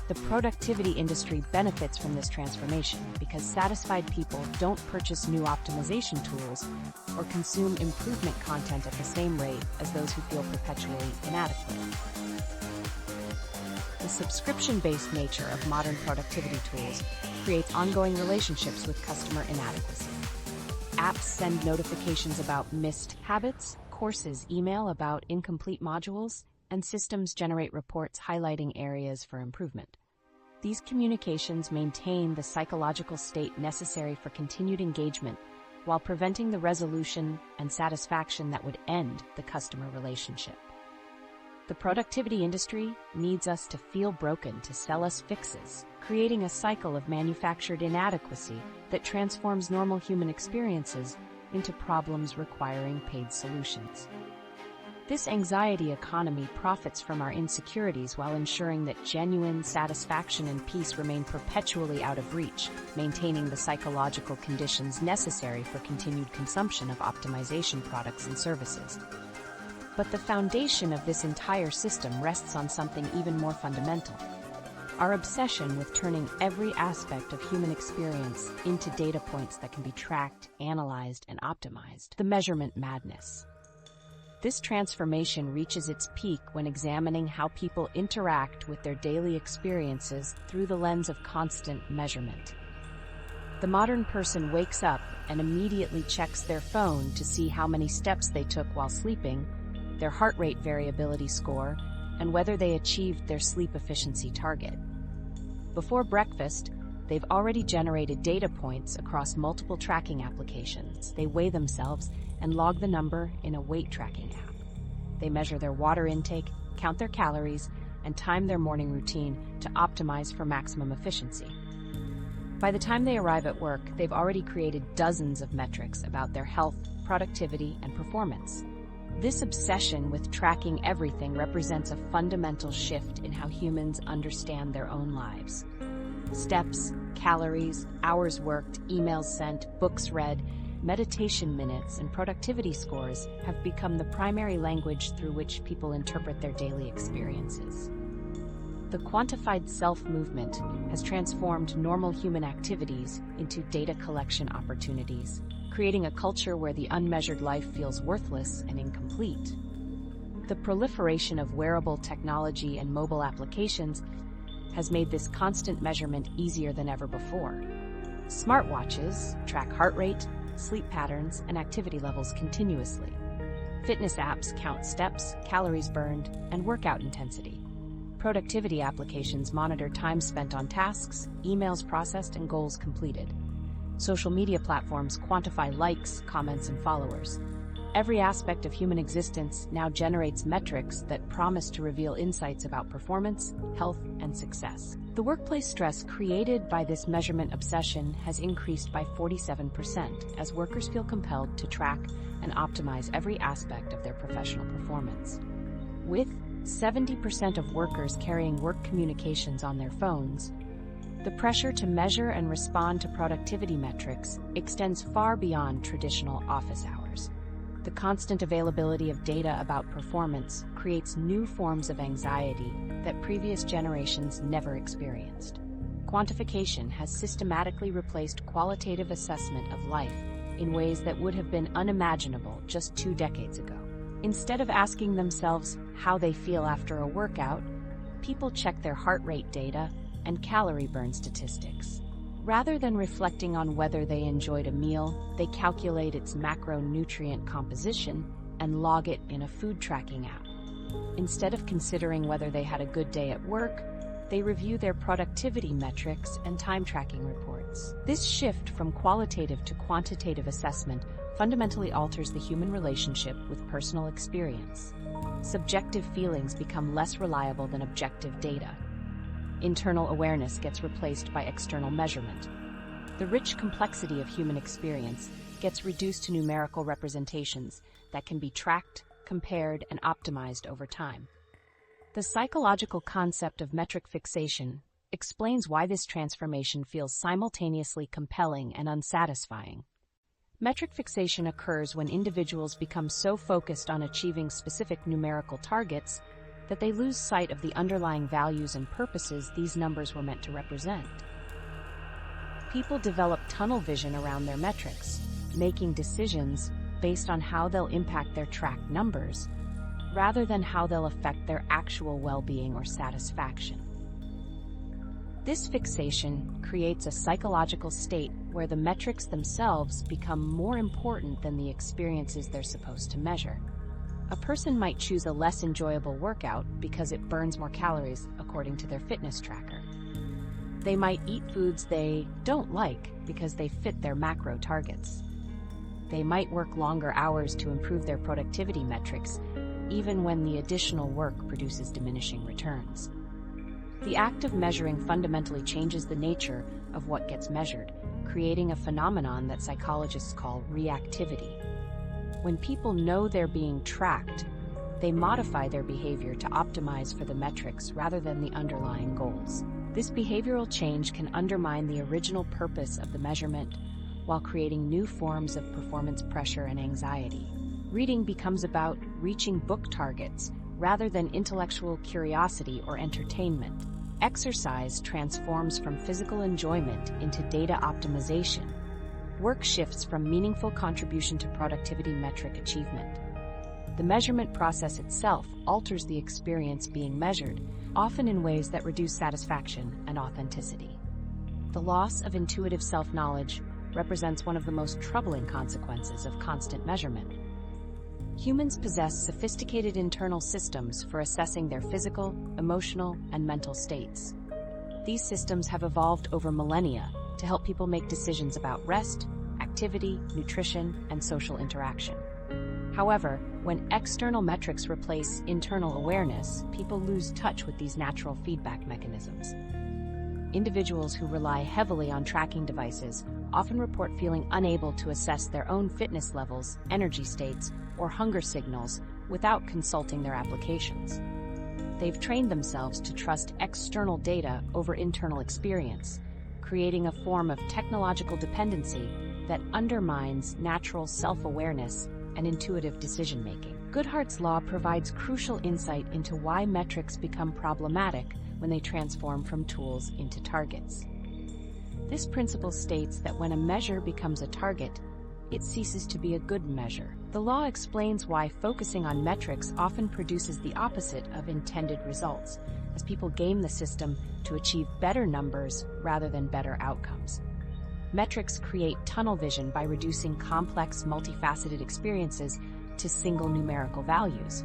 The productivity industry benefits from this transformation because satisfied people don't purchase new optimization tools or consume improvement content at the same rate as those who feel perpetually inadequate. The subscription-based nature of modern productivity tools creates ongoing relationships with customer inadequacy. Apps send notifications about missed habits, courses email about incomplete modules, and systems generate reports highlighting areas for improvement. These communications maintain the psychological state necessary for continued engagement while preventing the resolution and satisfaction that would end the customer relationship. The productivity industry needs us to feel broken to sell us fixes, creating a cycle of manufactured inadequacy that transforms normal human experiences into problems requiring paid solutions. This anxiety economy profits from our insecurities while ensuring that genuine satisfaction and peace remain perpetually out of reach, maintaining the psychological conditions necessary for continued consumption of optimization products and services. But the foundation of this entire system rests on something even more fundamental: our obsession with turning every aspect of human experience into data points that can be tracked, analyzed, and optimized. The measurement madness. This transformation reaches its peak when examining how people interact with their daily experiences through the lens of constant measurement. The modern person wakes up and immediately checks their phone to see how many steps they took while sleeping, their heart rate variability score, and whether they achieved their sleep efficiency target. Before breakfast, they've already generated data points across multiple tracking applications. They weigh themselves and log the number in a weight tracking app. They measure their water intake, count their calories, and time their morning routine to optimize for maximum efficiency. By the time they arrive at work, they've already created dozens of metrics about their health, productivity, and performance. This obsession with tracking everything represents a fundamental shift in how humans understand their own lives. Steps, calories, hours worked, emails sent, books read, meditation minutes, and productivity scores have become the primary language through which people interpret their daily experiences. The quantified self movement has transformed normal human activities into data collection opportunities, creating a culture where the unmeasured life feels worthless and incomplete. The proliferation of wearable technology and mobile applications has made this constant measurement easier than ever before. Smartwatches track heart rate, sleep patterns, and activity levels continuously. Fitness apps count steps, calories burned, and workout intensity. Productivity applications monitor time spent on tasks, emails processed, and goals completed. Social media platforms quantify likes, comments, and followers. Every aspect of human existence now generates metrics that promise to reveal insights about performance, health, and success. The workplace stress created by this measurement obsession has increased by 47% as workers feel compelled to track and optimize every aspect of their professional performance. With 70% of workers carrying work communications on their phones, the pressure to measure and respond to productivity metrics extends far beyond traditional office hours. The constant availability of data about performance creates new forms of anxiety that previous generations never experienced. Quantification has systematically replaced qualitative assessment of life in ways that would have been unimaginable just 2 decades ago. Instead of asking themselves how they feel after a workout, people check their heart rate data and calorie burn statistics. Rather than reflecting on whether they enjoyed a meal, they calculate its macronutrient composition and log it in a food tracking app. Instead of considering whether they had a good day at work, they review their productivity metrics and time tracking reports. This shift from qualitative to quantitative assessment fundamentally alters the human relationship with personal experience. Subjective feelings become less reliable than objective data. Internal awareness gets replaced by external measurement. The rich complexity of human experience gets reduced to numerical representations that can be tracked, compared, and optimized over time. The psychological concept of metric fixation explains why this transformation feels simultaneously compelling and unsatisfying. Metric fixation occurs when individuals become so focused on achieving specific numerical targets that they lose sight of the underlying values and purposes these numbers were meant to represent. People develop tunnel vision around their metrics, making decisions based on how they'll impact their tracked numbers, rather than how they'll affect their actual well-being or satisfaction. This fixation creates a psychological state where the metrics themselves become more important than the experiences they're supposed to measure. A person might choose a less enjoyable workout because it burns more calories according to their fitness tracker. They might eat foods they don't like because they fit their macro targets. They might work longer hours to improve their productivity metrics, even when the additional work produces diminishing returns. The act of measuring fundamentally changes the nature of what gets measured, creating a phenomenon that psychologists call reactivity. When people know they're being tracked, they modify their behavior to optimize for the metrics rather than the underlying goals. This behavioral change can undermine the original purpose of the measurement while creating new forms of performance pressure and anxiety. Reading becomes about reaching book targets rather than intellectual curiosity or entertainment. Exercise transforms from physical enjoyment into data optimization. Work shifts from meaningful contribution to productivity metric achievement. The measurement process itself alters the experience being measured, often in ways that reduce satisfaction and authenticity. The loss of intuitive self-knowledge represents one of the most troubling consequences of constant measurement. Humans possess sophisticated internal systems for assessing their physical, emotional, and mental states. These systems have evolved over millennia to help people make decisions about rest, activity, nutrition, and social interaction. However, when external metrics replace internal awareness, people lose touch with these natural feedback mechanisms. Individuals who rely heavily on tracking devices often report feeling unable to assess their own fitness levels, energy states, or hunger signals without consulting their applications. They've trained themselves to trust external data over internal experience, creating a form of technological dependency that undermines natural self-awareness and intuitive decision-making. Goodhart's law provides crucial insight into why metrics become problematic when they transform from tools into targets. This principle states that when a measure becomes a target, it ceases to be a good measure. The law explains why focusing on metrics often produces the opposite of intended results, as people game the system to achieve better numbers rather than better outcomes. Metrics create tunnel vision by reducing complex, multifaceted experiences to single numerical values.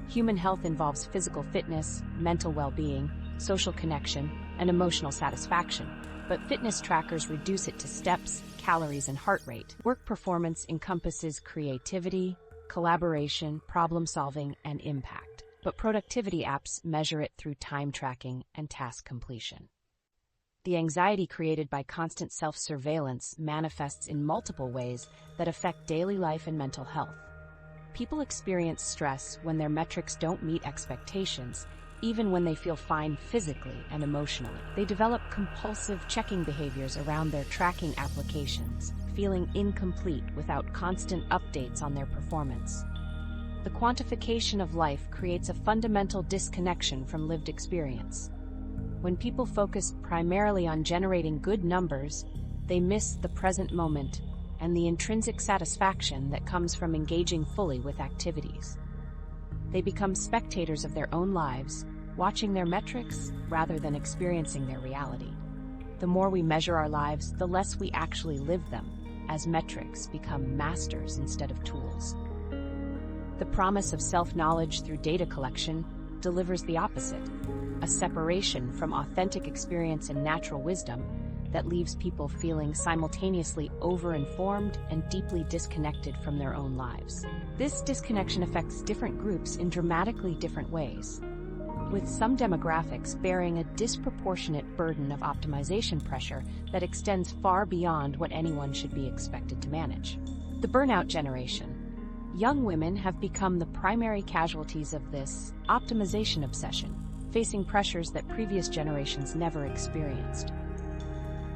Human health involves physical fitness, mental well-being, social connection, and emotional satisfaction, but fitness trackers reduce it to steps, calories, and heart rate. Work performance encompasses creativity, collaboration, problem-solving, and impact, but productivity apps measure it through time tracking and task completion. The anxiety created by constant self-surveillance manifests in multiple ways that affect daily life and mental health. People experience stress when their metrics don't meet expectations, even when they feel fine physically and emotionally. They develop compulsive checking behaviors around their tracking applications, feeling incomplete without constant updates on their performance. The quantification of life creates a fundamental disconnection from lived experience. When people focus primarily on generating good numbers, they miss the present moment and the intrinsic satisfaction that comes from engaging fully with activities. They become spectators of their own lives, watching their metrics rather than experiencing their reality. The more we measure our lives, the less we actually live them, as metrics become masters instead of tools. The promise of self-knowledge through data collection delivers the opposite, a separation from authentic experience and natural wisdom that leaves people feeling simultaneously over-informed and deeply disconnected from their own lives. This disconnection affects different groups in dramatically different ways, with some demographics bearing a disproportionate burden of optimization pressure that extends far beyond what anyone should be expected to manage. The burnout generation. Young women have become the primary casualties of this optimization obsession, facing pressures that previous generations never experienced.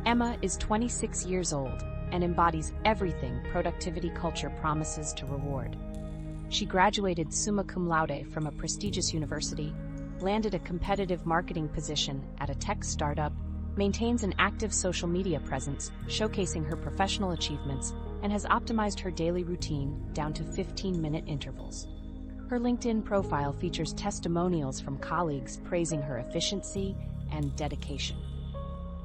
Emma is 26 years old and embodies everything productivity culture promises to reward. She graduated summa cum laude from a prestigious university, landed a competitive marketing position at a tech startup, maintains an active social media presence showcasing her professional achievements, and has optimized her daily routine down to 15-minute intervals. Her LinkedIn profile features testimonials from colleagues praising her efficiency and dedication.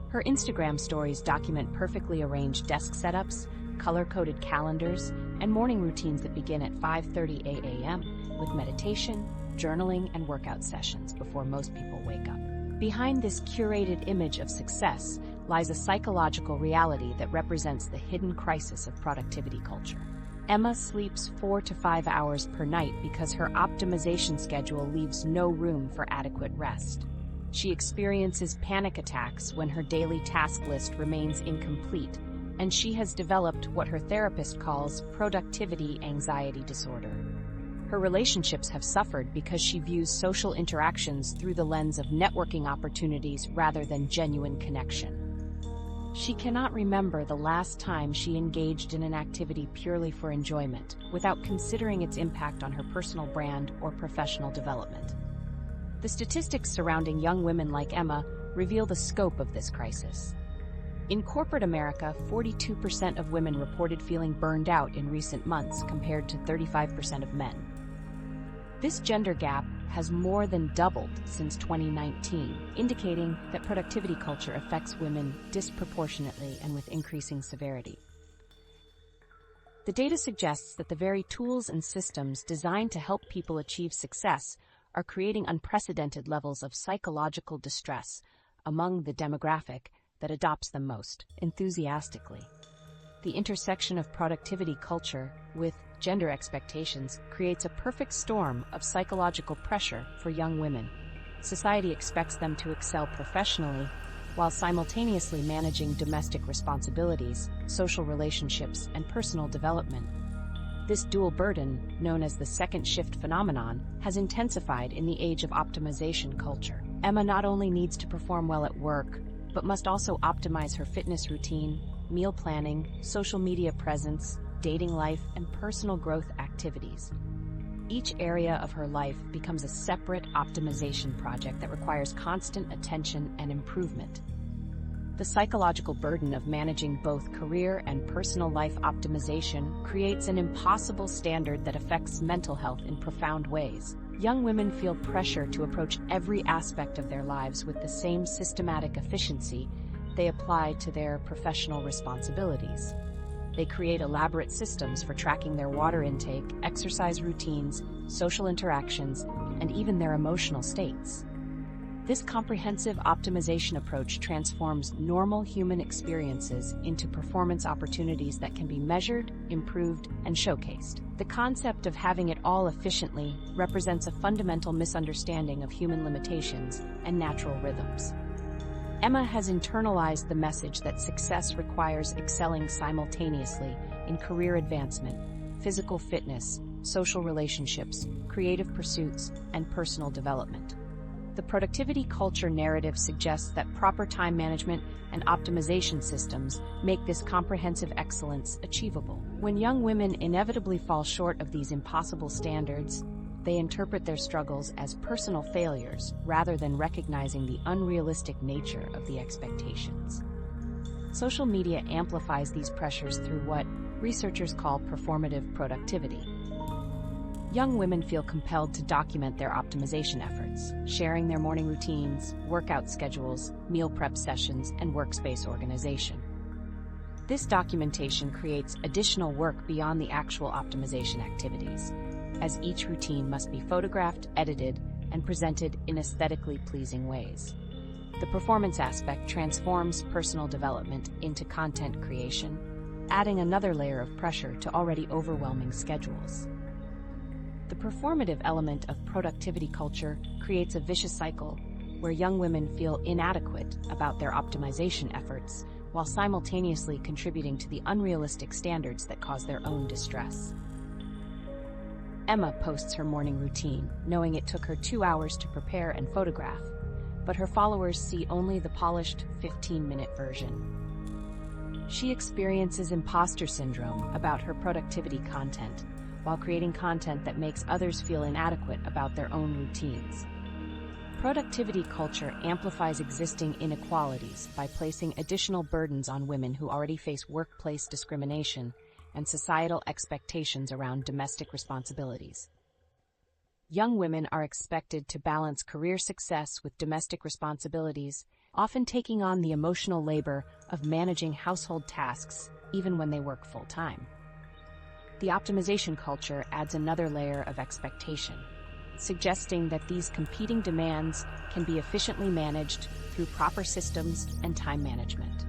Her Instagram stories document perfectly arranged desk setups, color-coded calendars, and morning routines that begin at 5:30 a.m. with meditation, journaling, and workout sessions before most people wake up. Behind this curated image of success lies a psychological reality that represents the hidden crisis of productivity culture. Emma sleeps 4 to 5 hours per night because her optimization schedule leaves no room for adequate rest. She experiences panic attacks when her daily task list remains incomplete, and she has developed what her therapist calls productivity anxiety disorder. Her relationships have suffered because she views social interactions through the lens of networking opportunities rather than genuine connection. She cannot remember the last time she engaged in an activity purely for enjoyment, without considering its impact on her personal brand or professional development. The statistics surrounding young women like Emma reveal the scope of this crisis. In corporate America, 42% of women reported feeling burned out in recent months compared to 35% of men. This gender gap has more than doubled since 2019, indicating that productivity culture affects women disproportionately and with increasing severity. The data suggests that the very tools and systems designed to help people achieve success are creating unprecedented levels of psychological distress among the demographic that adopts them most enthusiastically. The intersection of productivity culture with gender expectations creates a perfect storm of psychological pressure for young women. Society expects them to excel professionally while simultaneously managing domestic responsibilities, social relationships, and personal development. This dual burden, known as the second shift phenomenon, has intensified in the age of optimization culture. Emma not only needs to perform well at work, but must also optimize her fitness routine, meal planning, social media presence, dating life, and personal growth activities. Each area of her life becomes a separate optimization project that requires constant attention and improvement. The psychological burden of managing both career and personal life optimization creates an impossible standard that affects mental health in profound ways. Young women feel pressure to approach every aspect of their lives with the same systematic efficiency they apply to their professional responsibilities. They create elaborate systems for tracking their water intake, exercise routines, social interactions, and even their emotional states. This comprehensive optimization approach transforms normal human experiences into performance opportunities that can be measured, improved, and showcased. The concept of having it all efficiently represents a fundamental misunderstanding of human limitations and natural rhythms. Emma has internalized the message that success requires excelling simultaneously in career advancement, physical fitness, social relationships, creative pursuits, and personal development. The productivity culture narrative suggests that proper time management and optimization systems make this comprehensive excellence achievable. When young women inevitably fall short of these impossible standards, they interpret their struggles as personal failures rather than recognizing the unrealistic nature of the expectations. Social media amplifies these pressures through what researchers call performative productivity. Young women feel compelled to document their optimization efforts, sharing their morning routines, workout schedules, meal prep sessions, and workspace organization. This documentation creates additional work beyond the actual optimization activities, as each routine must be photographed, edited, and presented in aesthetically pleasing ways. The performance aspect transforms personal development into content creation, adding another layer of pressure to already overwhelming schedules. The performative element of productivity culture creates a vicious cycle where young women feel inadequate about their optimization efforts while simultaneously contributing to the unrealistic standards that cause their own distress. Emma posts her morning routine, knowing it took her 2 hours to prepare and photograph, but her followers see only the polished 15-minute version. She experiences imposter syndrome about her productivity content, while creating content that makes others feel inadequate about their own routines. Productivity culture amplifies existing inequalities by placing additional burdens on women who already face workplace discrimination and societal expectations around domestic responsibilities. Young women are expected to balance career success with domestic responsibilities, often taking on the emotional labor of managing household tasks even when they work full-time. The optimization culture adds another layer of expectation, suggesting that these competing demands can be efficiently managed through proper systems and time management.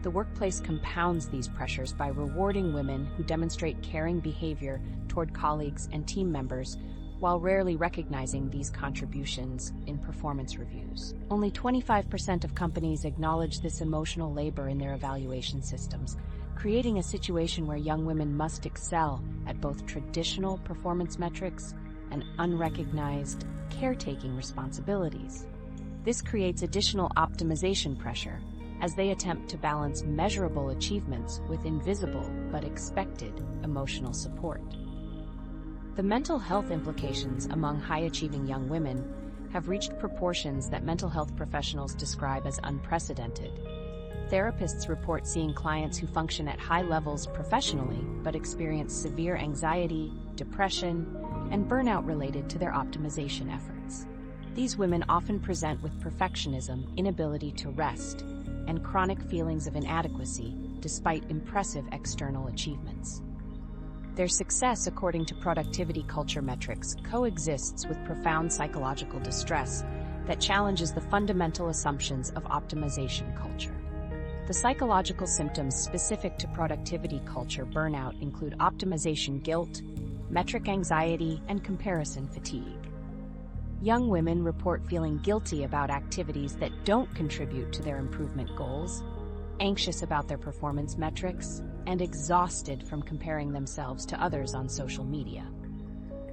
The workplace compounds these pressures by rewarding women who demonstrate caring behavior toward colleagues and team members, while rarely recognizing these contributions in performance reviews. Only 25% of companies acknowledge this emotional labor in their evaluation systems, creating a situation where young women must excel at both traditional performance metrics and unrecognized caretaking responsibilities. This creates additional optimization pressure, as they attempt to balance measurable achievements with invisible but expected emotional support. The mental health implications among high-achieving young women have reached proportions that mental health professionals describe as unprecedented. Therapists report seeing clients who function at high levels professionally but experience severe anxiety, depression, and burnout related to their optimization efforts. These women often present with perfectionism, inability to rest, and chronic feelings of inadequacy despite impressive external achievements. Their success, according to productivity culture metrics, coexists with profound psychological distress that challenges the fundamental assumptions of optimization culture. The psychological symptoms specific to productivity culture burnout include optimization guilt, metric anxiety, and comparison fatigue. Young women report feeling guilty about activities that don't contribute to their improvement goals, anxious about their performance metrics, and exhausted from comparing themselves to others on social media.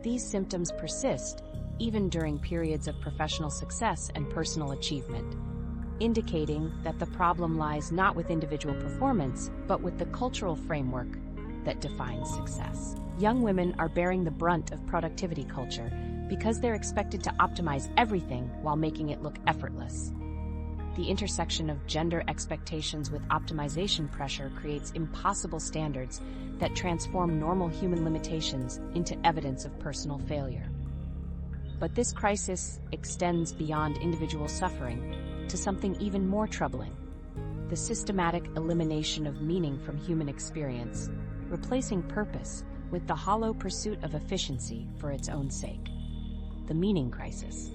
These symptoms persist even during periods of professional success and personal achievement, indicating that the problem lies not with individual performance, but with the cultural framework that defines success. Young women are bearing the brunt of productivity culture because they're expected to optimize everything while making it look effortless. The intersection of gender expectations with optimization pressure creates impossible standards that transform normal human limitations into evidence of personal failure. But this crisis extends beyond individual suffering to something even more troubling: the systematic elimination of meaning from human experience, replacing purpose with the hollow pursuit of efficiency for its own sake. The meaning crisis.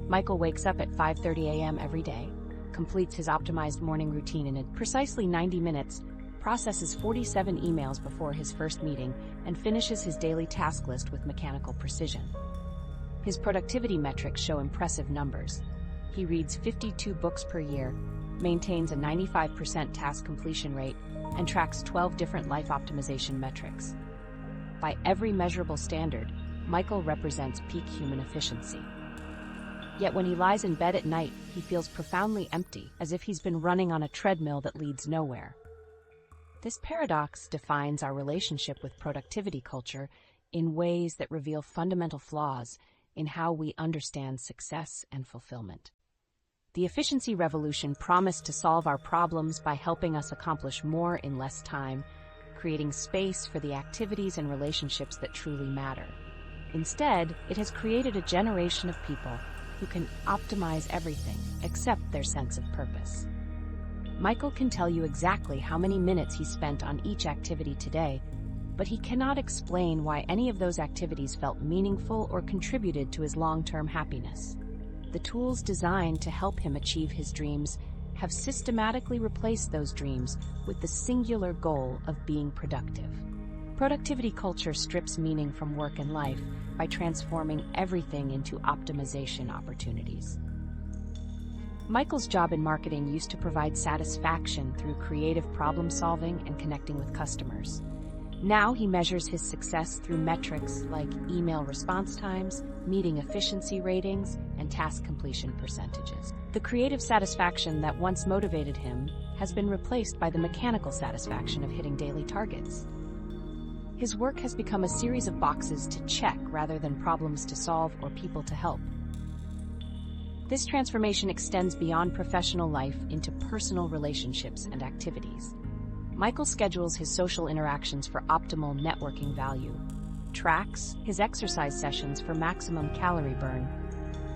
Michael wakes up at 5:30 a.m. every day, completes his optimized morning routine in precisely 90 minutes, processes 47 emails before his first meeting, and finishes his daily task list with mechanical precision. His productivity metrics show impressive numbers. He reads 52 books per year, maintains a 95% task completion rate, and tracks 12 different life optimization metrics. By every measurable standard, Michael represents peak human efficiency. Yet when he lies in bed at night, he feels profoundly empty, as if he's been running on a treadmill that leads nowhere. This paradox defines our relationship with productivity culture in ways that reveal fundamental flaws in how we understand success and fulfillment. The efficiency revolution promised to solve our problems by helping us accomplish more in less time, creating space for the activities and relationships that truly matter. Instead, it has created a generation of people who can optimize everything except their sense of purpose. Michael can tell you exactly how many minutes he spent on each activity today, but he cannot explain why any of those activities felt meaningful or contributed to his long-term happiness. The tools designed to help him achieve his dreams have systematically replaced those dreams with the singular goal of being productive. Productivity culture strips meaning from work and life by transforming everything into optimization opportunities. Michael's job in marketing used to provide satisfaction through creative problem solving and connecting with customers. Now he measures his success through metrics like email response times, meeting efficiency ratings, and task completion percentages. The creative satisfaction that once motivated him has been replaced by the mechanical satisfaction of hitting daily targets. His work has become a series of boxes to check rather than problems to solve or people to help. This transformation extends beyond professional life into personal relationships and activities. Michael schedules his social interactions for optimal networking value, tracks his exercise sessions for maximum calorie burn,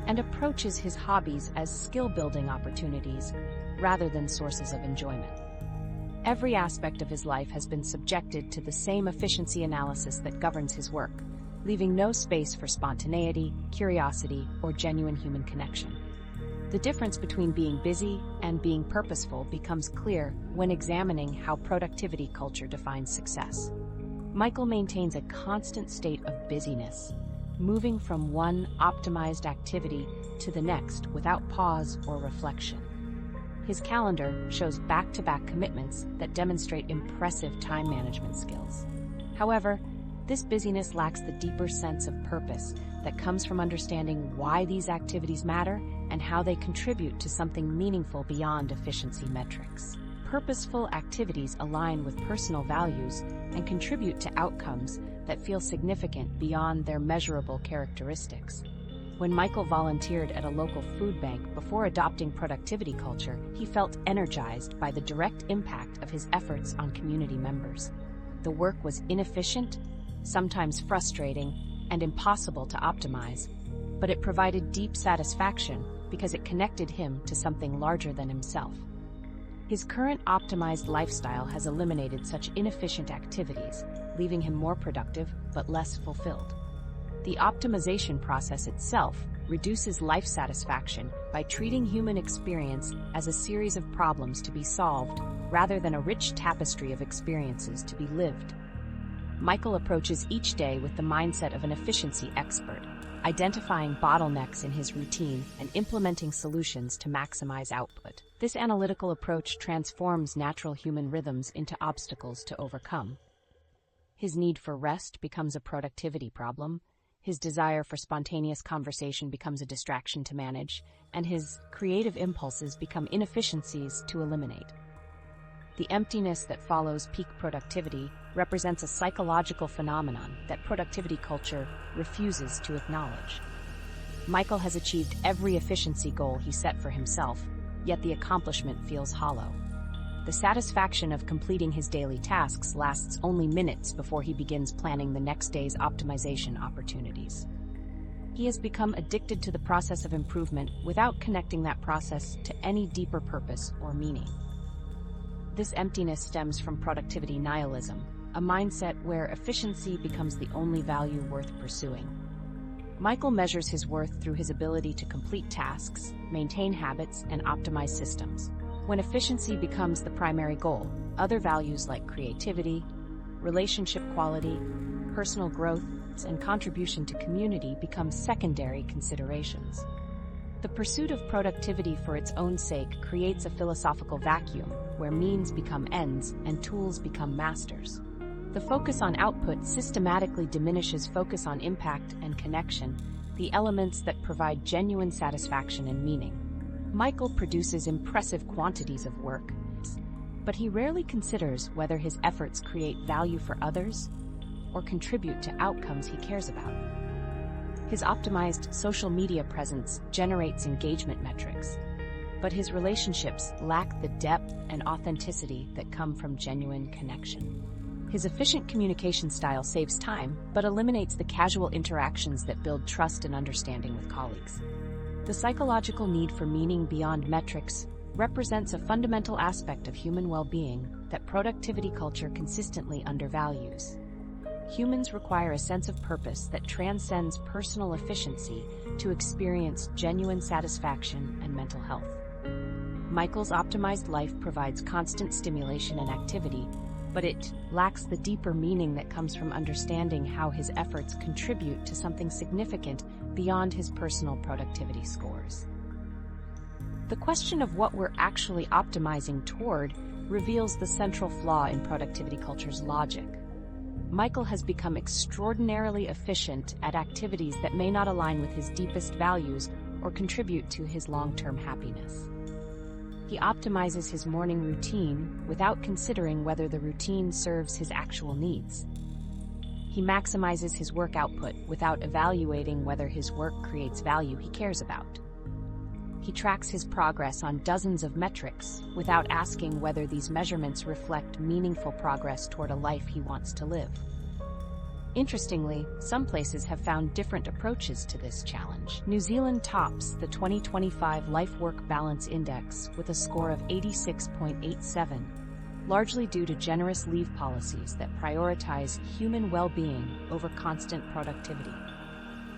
and approaches his hobbies as skill-building opportunities rather than sources of enjoyment. Every aspect of his life has been subjected to the same efficiency analysis that governs his work, leaving no space for spontaneity, curiosity, or genuine human connection. The difference between being busy and being purposeful becomes clear when examining how productivity culture defines success. Michael maintains a constant state of busyness, moving from one optimized activity to the next without pause or reflection. His calendar shows back-to-back commitments that demonstrate impressive time management skills. However, this busyness lacks the deeper sense of purpose that comes from understanding why these activities matter and how they contribute to something meaningful beyond efficiency metrics. Purposeful activities align with personal values and contribute to outcomes that feel significant beyond their measurable characteristics. When Michael volunteered at a local food bank before adopting productivity culture, he felt energized by the direct impact of his efforts on community members. The work was inefficient, sometimes frustrating, and impossible to optimize, but it provided deep satisfaction because it connected him to something larger than himself. His current optimized lifestyle has eliminated such inefficient activities, leaving him more productive but less fulfilled. The optimization process itself reduces life satisfaction by treating human experience as a series of problems to be solved rather than a rich tapestry of experiences to be lived. Michael approaches each day with the mindset of an efficiency expert, identifying bottlenecks in his routine and implementing solutions to maximize output. This analytical approach transforms natural human rhythms into obstacles to overcome. His need for rest becomes a productivity problem, his desire for spontaneous conversation becomes a distraction to manage, and his creative impulses become inefficiencies to eliminate. The emptiness that follows peak productivity represents a psychological phenomenon that productivity culture refuses to acknowledge. Michael has achieved every efficiency goal he set for himself, yet the accomplishment feels hollow. The satisfaction of completing his daily tasks lasts only minutes before he begins planning the next day's optimization opportunities. He has become addicted to the process of improvement without connecting that process to any deeper purpose or meaning. This emptiness stems from productivity nihilism, a mindset where efficiency becomes the only value worth pursuing. Michael measures his worth through his ability to complete tasks, maintain habits, and optimize systems. When efficiency becomes the primary goal, other values like creativity, relationship quality, personal growth, and contribution to community become secondary considerations. The pursuit of productivity for its own sake creates a philosophical vacuum where means become ends and tools become masters. The focus on output systematically diminishes focus on impact and connection, the elements that provide genuine satisfaction and meaning. Michael produces impressive quantities of work, but he rarely considers whether his efforts create value for others or contribute to outcomes he cares about. His optimized social media presence generates engagement metrics, but his relationships lack the depth and authenticity that come from genuine connection. His efficient communication style saves time, but eliminates the casual interactions that build trust and understanding with colleagues. The psychological need for meaning beyond metrics represents a fundamental aspect of human well-being that productivity culture consistently undervalues. Humans require a sense of purpose that transcends personal efficiency to experience genuine satisfaction and mental health. Michael's optimized life provides constant stimulation and activity, but it lacks the deeper meaning that comes from understanding how his efforts contribute to something significant beyond his personal productivity scores. The question of what we're actually optimizing toward reveals the central flaw in productivity culture's logic. Michael has become extraordinarily efficient at activities that may not align with his deepest values or contribute to his long-term happiness. He optimizes his morning routine without considering whether the routine serves his actual needs. He maximizes his work output without evaluating whether his work creates value he cares about. He tracks his progress on dozens of metrics without asking whether these measurements reflect meaningful progress toward a life he wants to live. Interestingly, some places have found different approaches to this challenge. New Zealand tops the 2025 Life-Work Balance Index with a score of 86.87, largely due to generous leave policies that prioritize human well-being over constant productivity.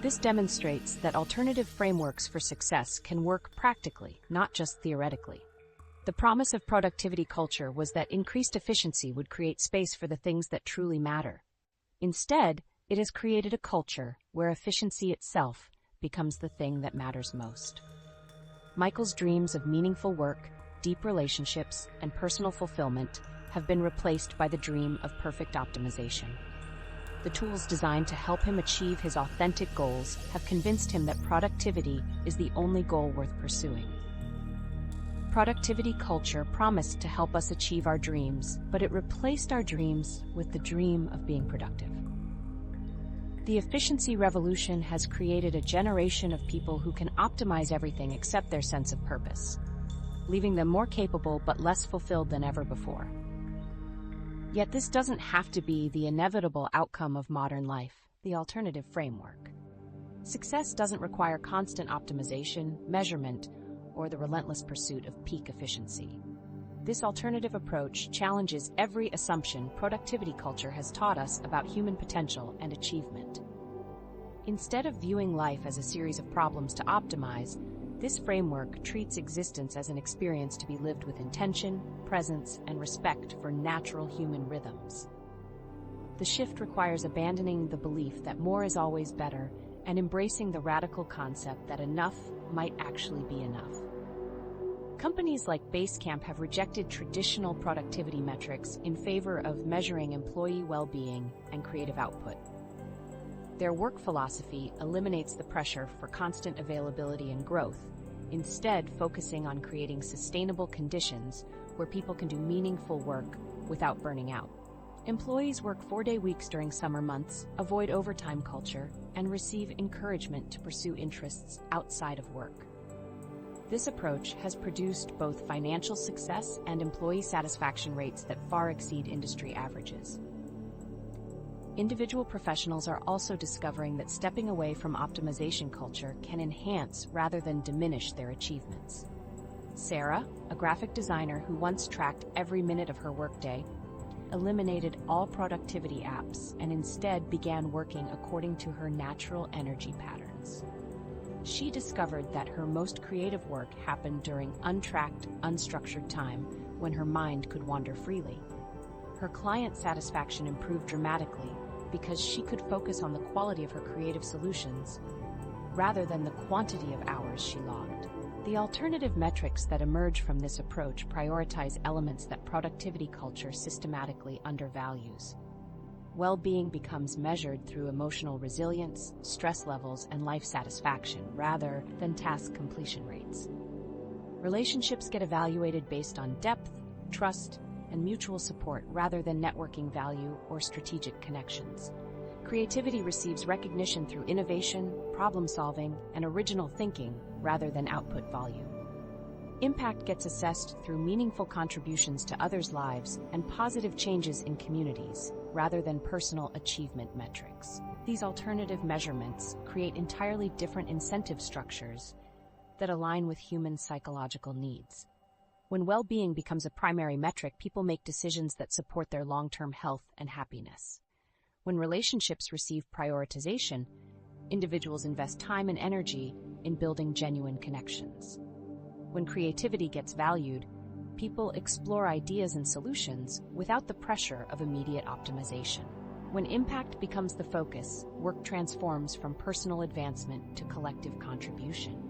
This demonstrates that alternative frameworks for success can work practically, not just theoretically. The promise of productivity culture was that increased efficiency would create space for the things that truly matter. Instead, it has created a culture where efficiency itself becomes the thing that matters most. Michael's dreams of meaningful work, deep relationships, and personal fulfillment have been replaced by the dream of perfect optimization. the tools designed to help him achieve his authentic goals have convinced him that productivity is the only goal worth pursuing. Productivity culture promised to help us achieve our dreams, but it replaced our dreams with the dream of being productive. The efficiency revolution has created a generation of people who can optimize everything except their sense of purpose, leaving them more capable but less fulfilled than ever before. Yet this doesn't have to be the inevitable outcome of modern life, the alternative framework. Success doesn't require constant optimization, measurement, or the relentless pursuit of peak efficiency. This alternative approach challenges every assumption productivity culture has taught us about human potential and achievement. Instead of viewing life as a series of problems to optimize, this framework treats existence as an experience to be lived with intention, presence, and respect for natural human rhythms. The shift requires abandoning the belief that more is always better and embracing the radical concept that enough might actually be enough. Companies like Basecamp have rejected traditional productivity metrics in favor of measuring employee well-being and creative output. Their work philosophy eliminates the pressure for constant availability and growth, instead focusing on creating sustainable conditions where people can do meaningful work without burning out. Employees work 4-day weeks during summer months, avoid overtime culture, and receive encouragement to pursue interests outside of work. This approach has produced both financial success and employee satisfaction rates that far exceed industry averages. Individual professionals are also discovering that stepping away from optimization culture can enhance rather than diminish their achievements. Sarah, a graphic designer who once tracked every minute of her workday, eliminated all productivity apps and instead began working according to her natural energy patterns. She discovered that her most creative work happened during untracked, unstructured time when her mind could wander freely. Her client satisfaction improved dramatically because she could focus on the quality of her creative solutions rather than the quantity of hours she logged. The alternative metrics that emerge from this approach prioritize elements that productivity culture systematically undervalues. Well-being becomes measured through emotional resilience, stress levels, and life satisfaction rather than task completion rates. Relationships get evaluated based on depth, trust, and mutual support rather than networking value or strategic connections. Creativity receives recognition through innovation, problem-solving, and original thinking rather than output volume. Impact gets assessed through meaningful contributions to others' lives and positive changes in communities, rather than personal achievement metrics. These alternative measurements create entirely different incentive structures that align with human psychological needs. When well-being becomes a primary metric, people make decisions that support their long-term health and happiness. When relationships receive prioritization, individuals invest time and energy in building genuine connections. When creativity gets valued, people explore ideas and solutions without the pressure of immediate optimization. When impact becomes the focus, work transforms from personal advancement to collective contribution.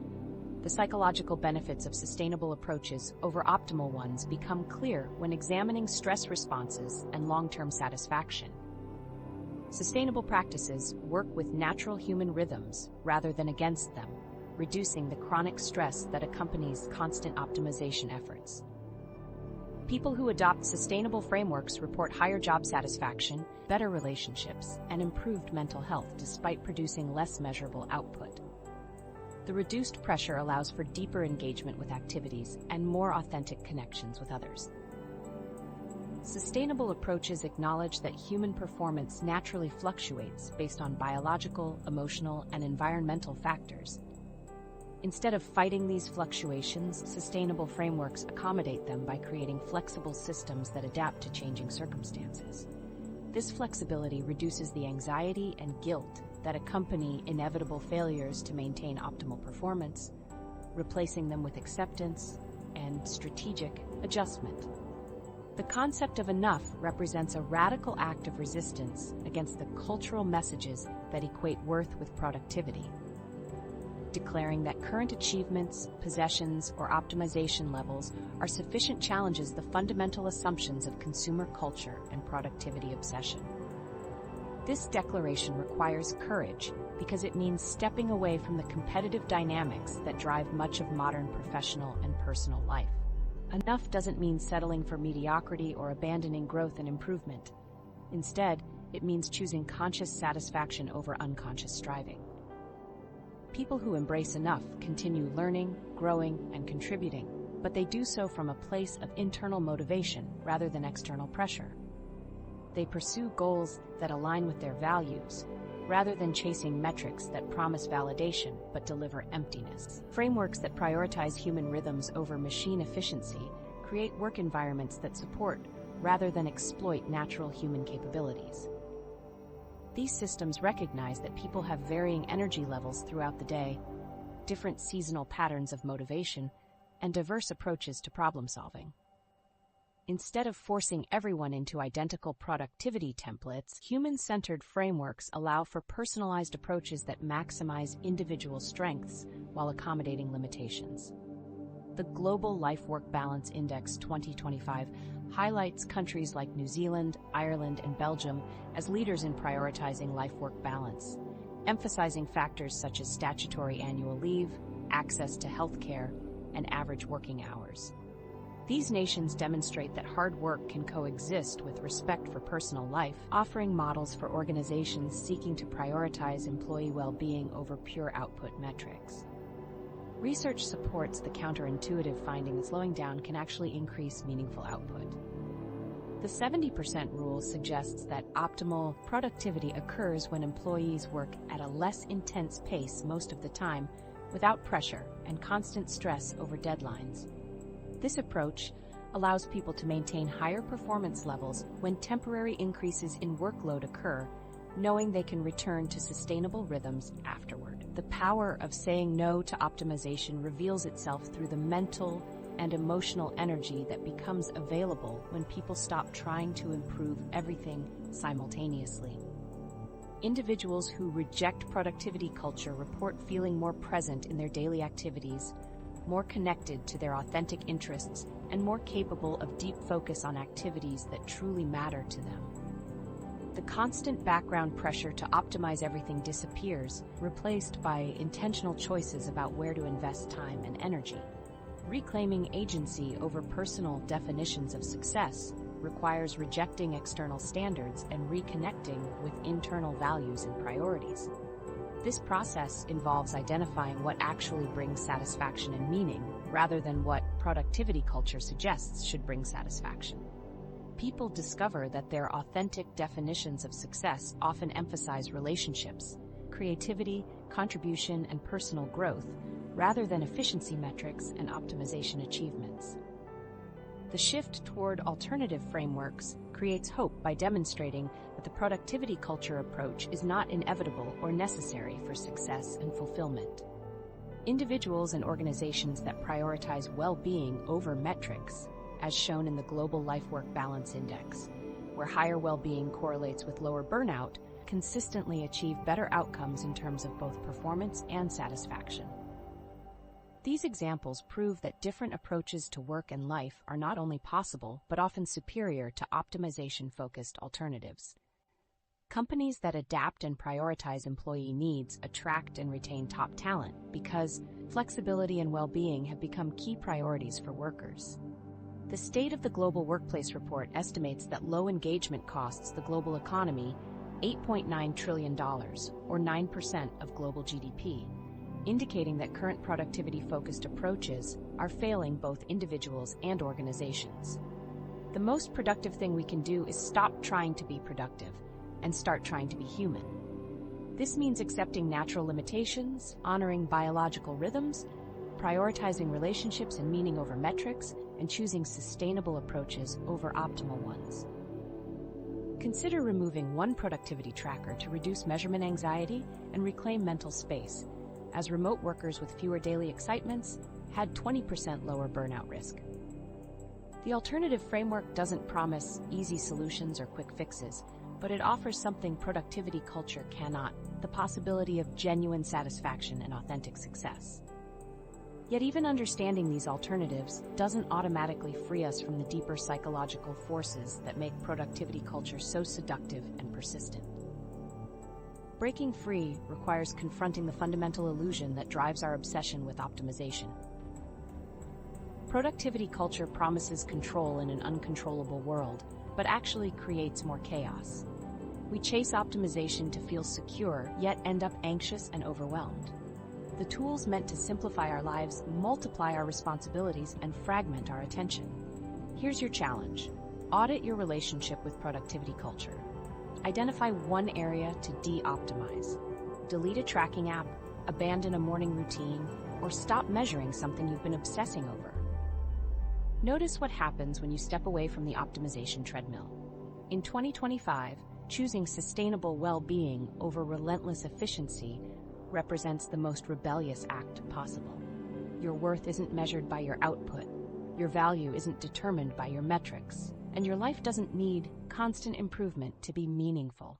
The psychological benefits of sustainable approaches over optimal ones become clear when examining stress responses and long-term satisfaction. Sustainable practices work with natural human rhythms rather than against them, reducing the chronic stress that accompanies constant optimization efforts. People who adopt sustainable frameworks report higher job satisfaction, better relationships, and improved mental health despite producing less measurable output. The reduced pressure allows for deeper engagement with activities and more authentic connections with others. Sustainable approaches acknowledge that human performance naturally fluctuates based on biological, emotional, and environmental factors. Instead of fighting these fluctuations, sustainable frameworks accommodate them by creating flexible systems that adapt to changing circumstances. This flexibility reduces the anxiety and guilt that accompany inevitable failures to maintain optimal performance, replacing them with acceptance and strategic adjustment. The concept of enough represents a radical act of resistance against the cultural messages that equate worth with productivity, declaring that current achievements, possessions, or optimization levels are sufficient challenges the fundamental assumptions of consumer culture and productivity obsession. This declaration requires courage because it means stepping away from the competitive dynamics that drive much of modern professional and personal life. Enough doesn't mean settling for mediocrity or abandoning growth and improvement. Instead, it means choosing conscious satisfaction over unconscious striving. People who embrace enough continue learning, growing, and contributing, but they do so from a place of internal motivation rather than external pressure. They pursue goals that align with their values, rather than chasing metrics that promise validation but deliver emptiness. Frameworks that prioritize human rhythms over machine efficiency create work environments that support, rather than exploit, natural human capabilities. These systems recognize that people have varying energy levels throughout the day, different seasonal patterns of motivation, and diverse approaches to problem solving. Instead of forcing everyone into identical productivity templates, human-centered frameworks allow for personalized approaches that maximize individual strengths while accommodating limitations. The Global Life-Work Balance Index 2025 highlights countries like New Zealand, Ireland, and Belgium as leaders in prioritizing life-work balance, emphasizing factors such as statutory annual leave, access to health care, and average working hours. These nations demonstrate that hard work can coexist with respect for personal life, offering models for organizations seeking to prioritize employee well-being over pure output metrics. Research supports the counterintuitive finding that slowing down can actually increase meaningful output. The 70% rule suggests that optimal productivity occurs when employees work at a less intense pace most of the time, without pressure and constant stress over deadlines. This approach allows people to maintain higher performance levels when temporary increases in workload occur, knowing they can return to sustainable rhythms afterward. The power of saying no to optimization reveals itself through the mental and emotional energy that becomes available when people stop trying to improve everything simultaneously. Individuals who reject productivity culture report feeling more present in their daily activities, more connected to their authentic interests, and more capable of deep focus on activities that truly matter to them. The constant background pressure to optimize everything disappears, replaced by intentional choices about where to invest time and energy. Reclaiming agency over personal definitions of success requires rejecting external standards and reconnecting with internal values and priorities. This process involves identifying what actually brings satisfaction and meaning, rather than what productivity culture suggests should bring satisfaction. People discover that their authentic definitions of success often emphasize relationships, creativity, contribution, and personal growth, rather than efficiency metrics and optimization achievements. The shift toward alternative frameworks creates hope by demonstrating that the productivity culture approach is not inevitable or necessary for success and fulfillment. Individuals and organizations that prioritize well-being over metrics, as shown in the Global Life-Work Balance Index, where higher well-being correlates with lower burnout, consistently achieve better outcomes in terms of both performance and satisfaction. These examples prove that different approaches to work and life are not only possible, but often superior to optimization-focused alternatives. Companies that adapt and prioritize employee needs attract and retain top talent because flexibility and well-being have become key priorities for workers. The State of the Global Workplace Report estimates that low engagement costs the global economy $8.9 trillion, or 9% of global GDP, indicating that current productivity-focused approaches are failing both individuals and organizations. The most productive thing we can do is stop trying to be productive and start trying to be human. This means accepting natural limitations, honoring biological rhythms, prioritizing relationships and meaning over metrics, and choosing sustainable approaches over optimal ones. Consider removing one productivity tracker to reduce measurement anxiety and reclaim mental space, as remote workers with fewer daily excitements had 20% lower burnout risk. The alternative framework doesn't promise easy solutions or quick fixes, but it offers something productivity culture cannot: the possibility of genuine satisfaction and authentic success. Yet even understanding these alternatives doesn't automatically free us from the deeper psychological forces that make productivity culture so seductive and persistent. Breaking free requires confronting the fundamental illusion that drives our obsession with optimization. Productivity culture promises control in an uncontrollable world, but actually creates more chaos. We chase optimization to feel secure, yet end up anxious and overwhelmed. The tools meant to simplify our lives multiply our responsibilities and fragment our attention. Here's your challenge. Audit your relationship with productivity culture. Identify one area to de-optimize. Delete a tracking app, abandon a morning routine, or stop measuring something you've been obsessing over. Notice what happens when you step away from the optimization treadmill. In 2025, choosing sustainable well-being over relentless efficiency represents the most rebellious act possible. Your worth isn't measured by your output, your value isn't determined by your metrics, and your life doesn't need constant improvement to be meaningful.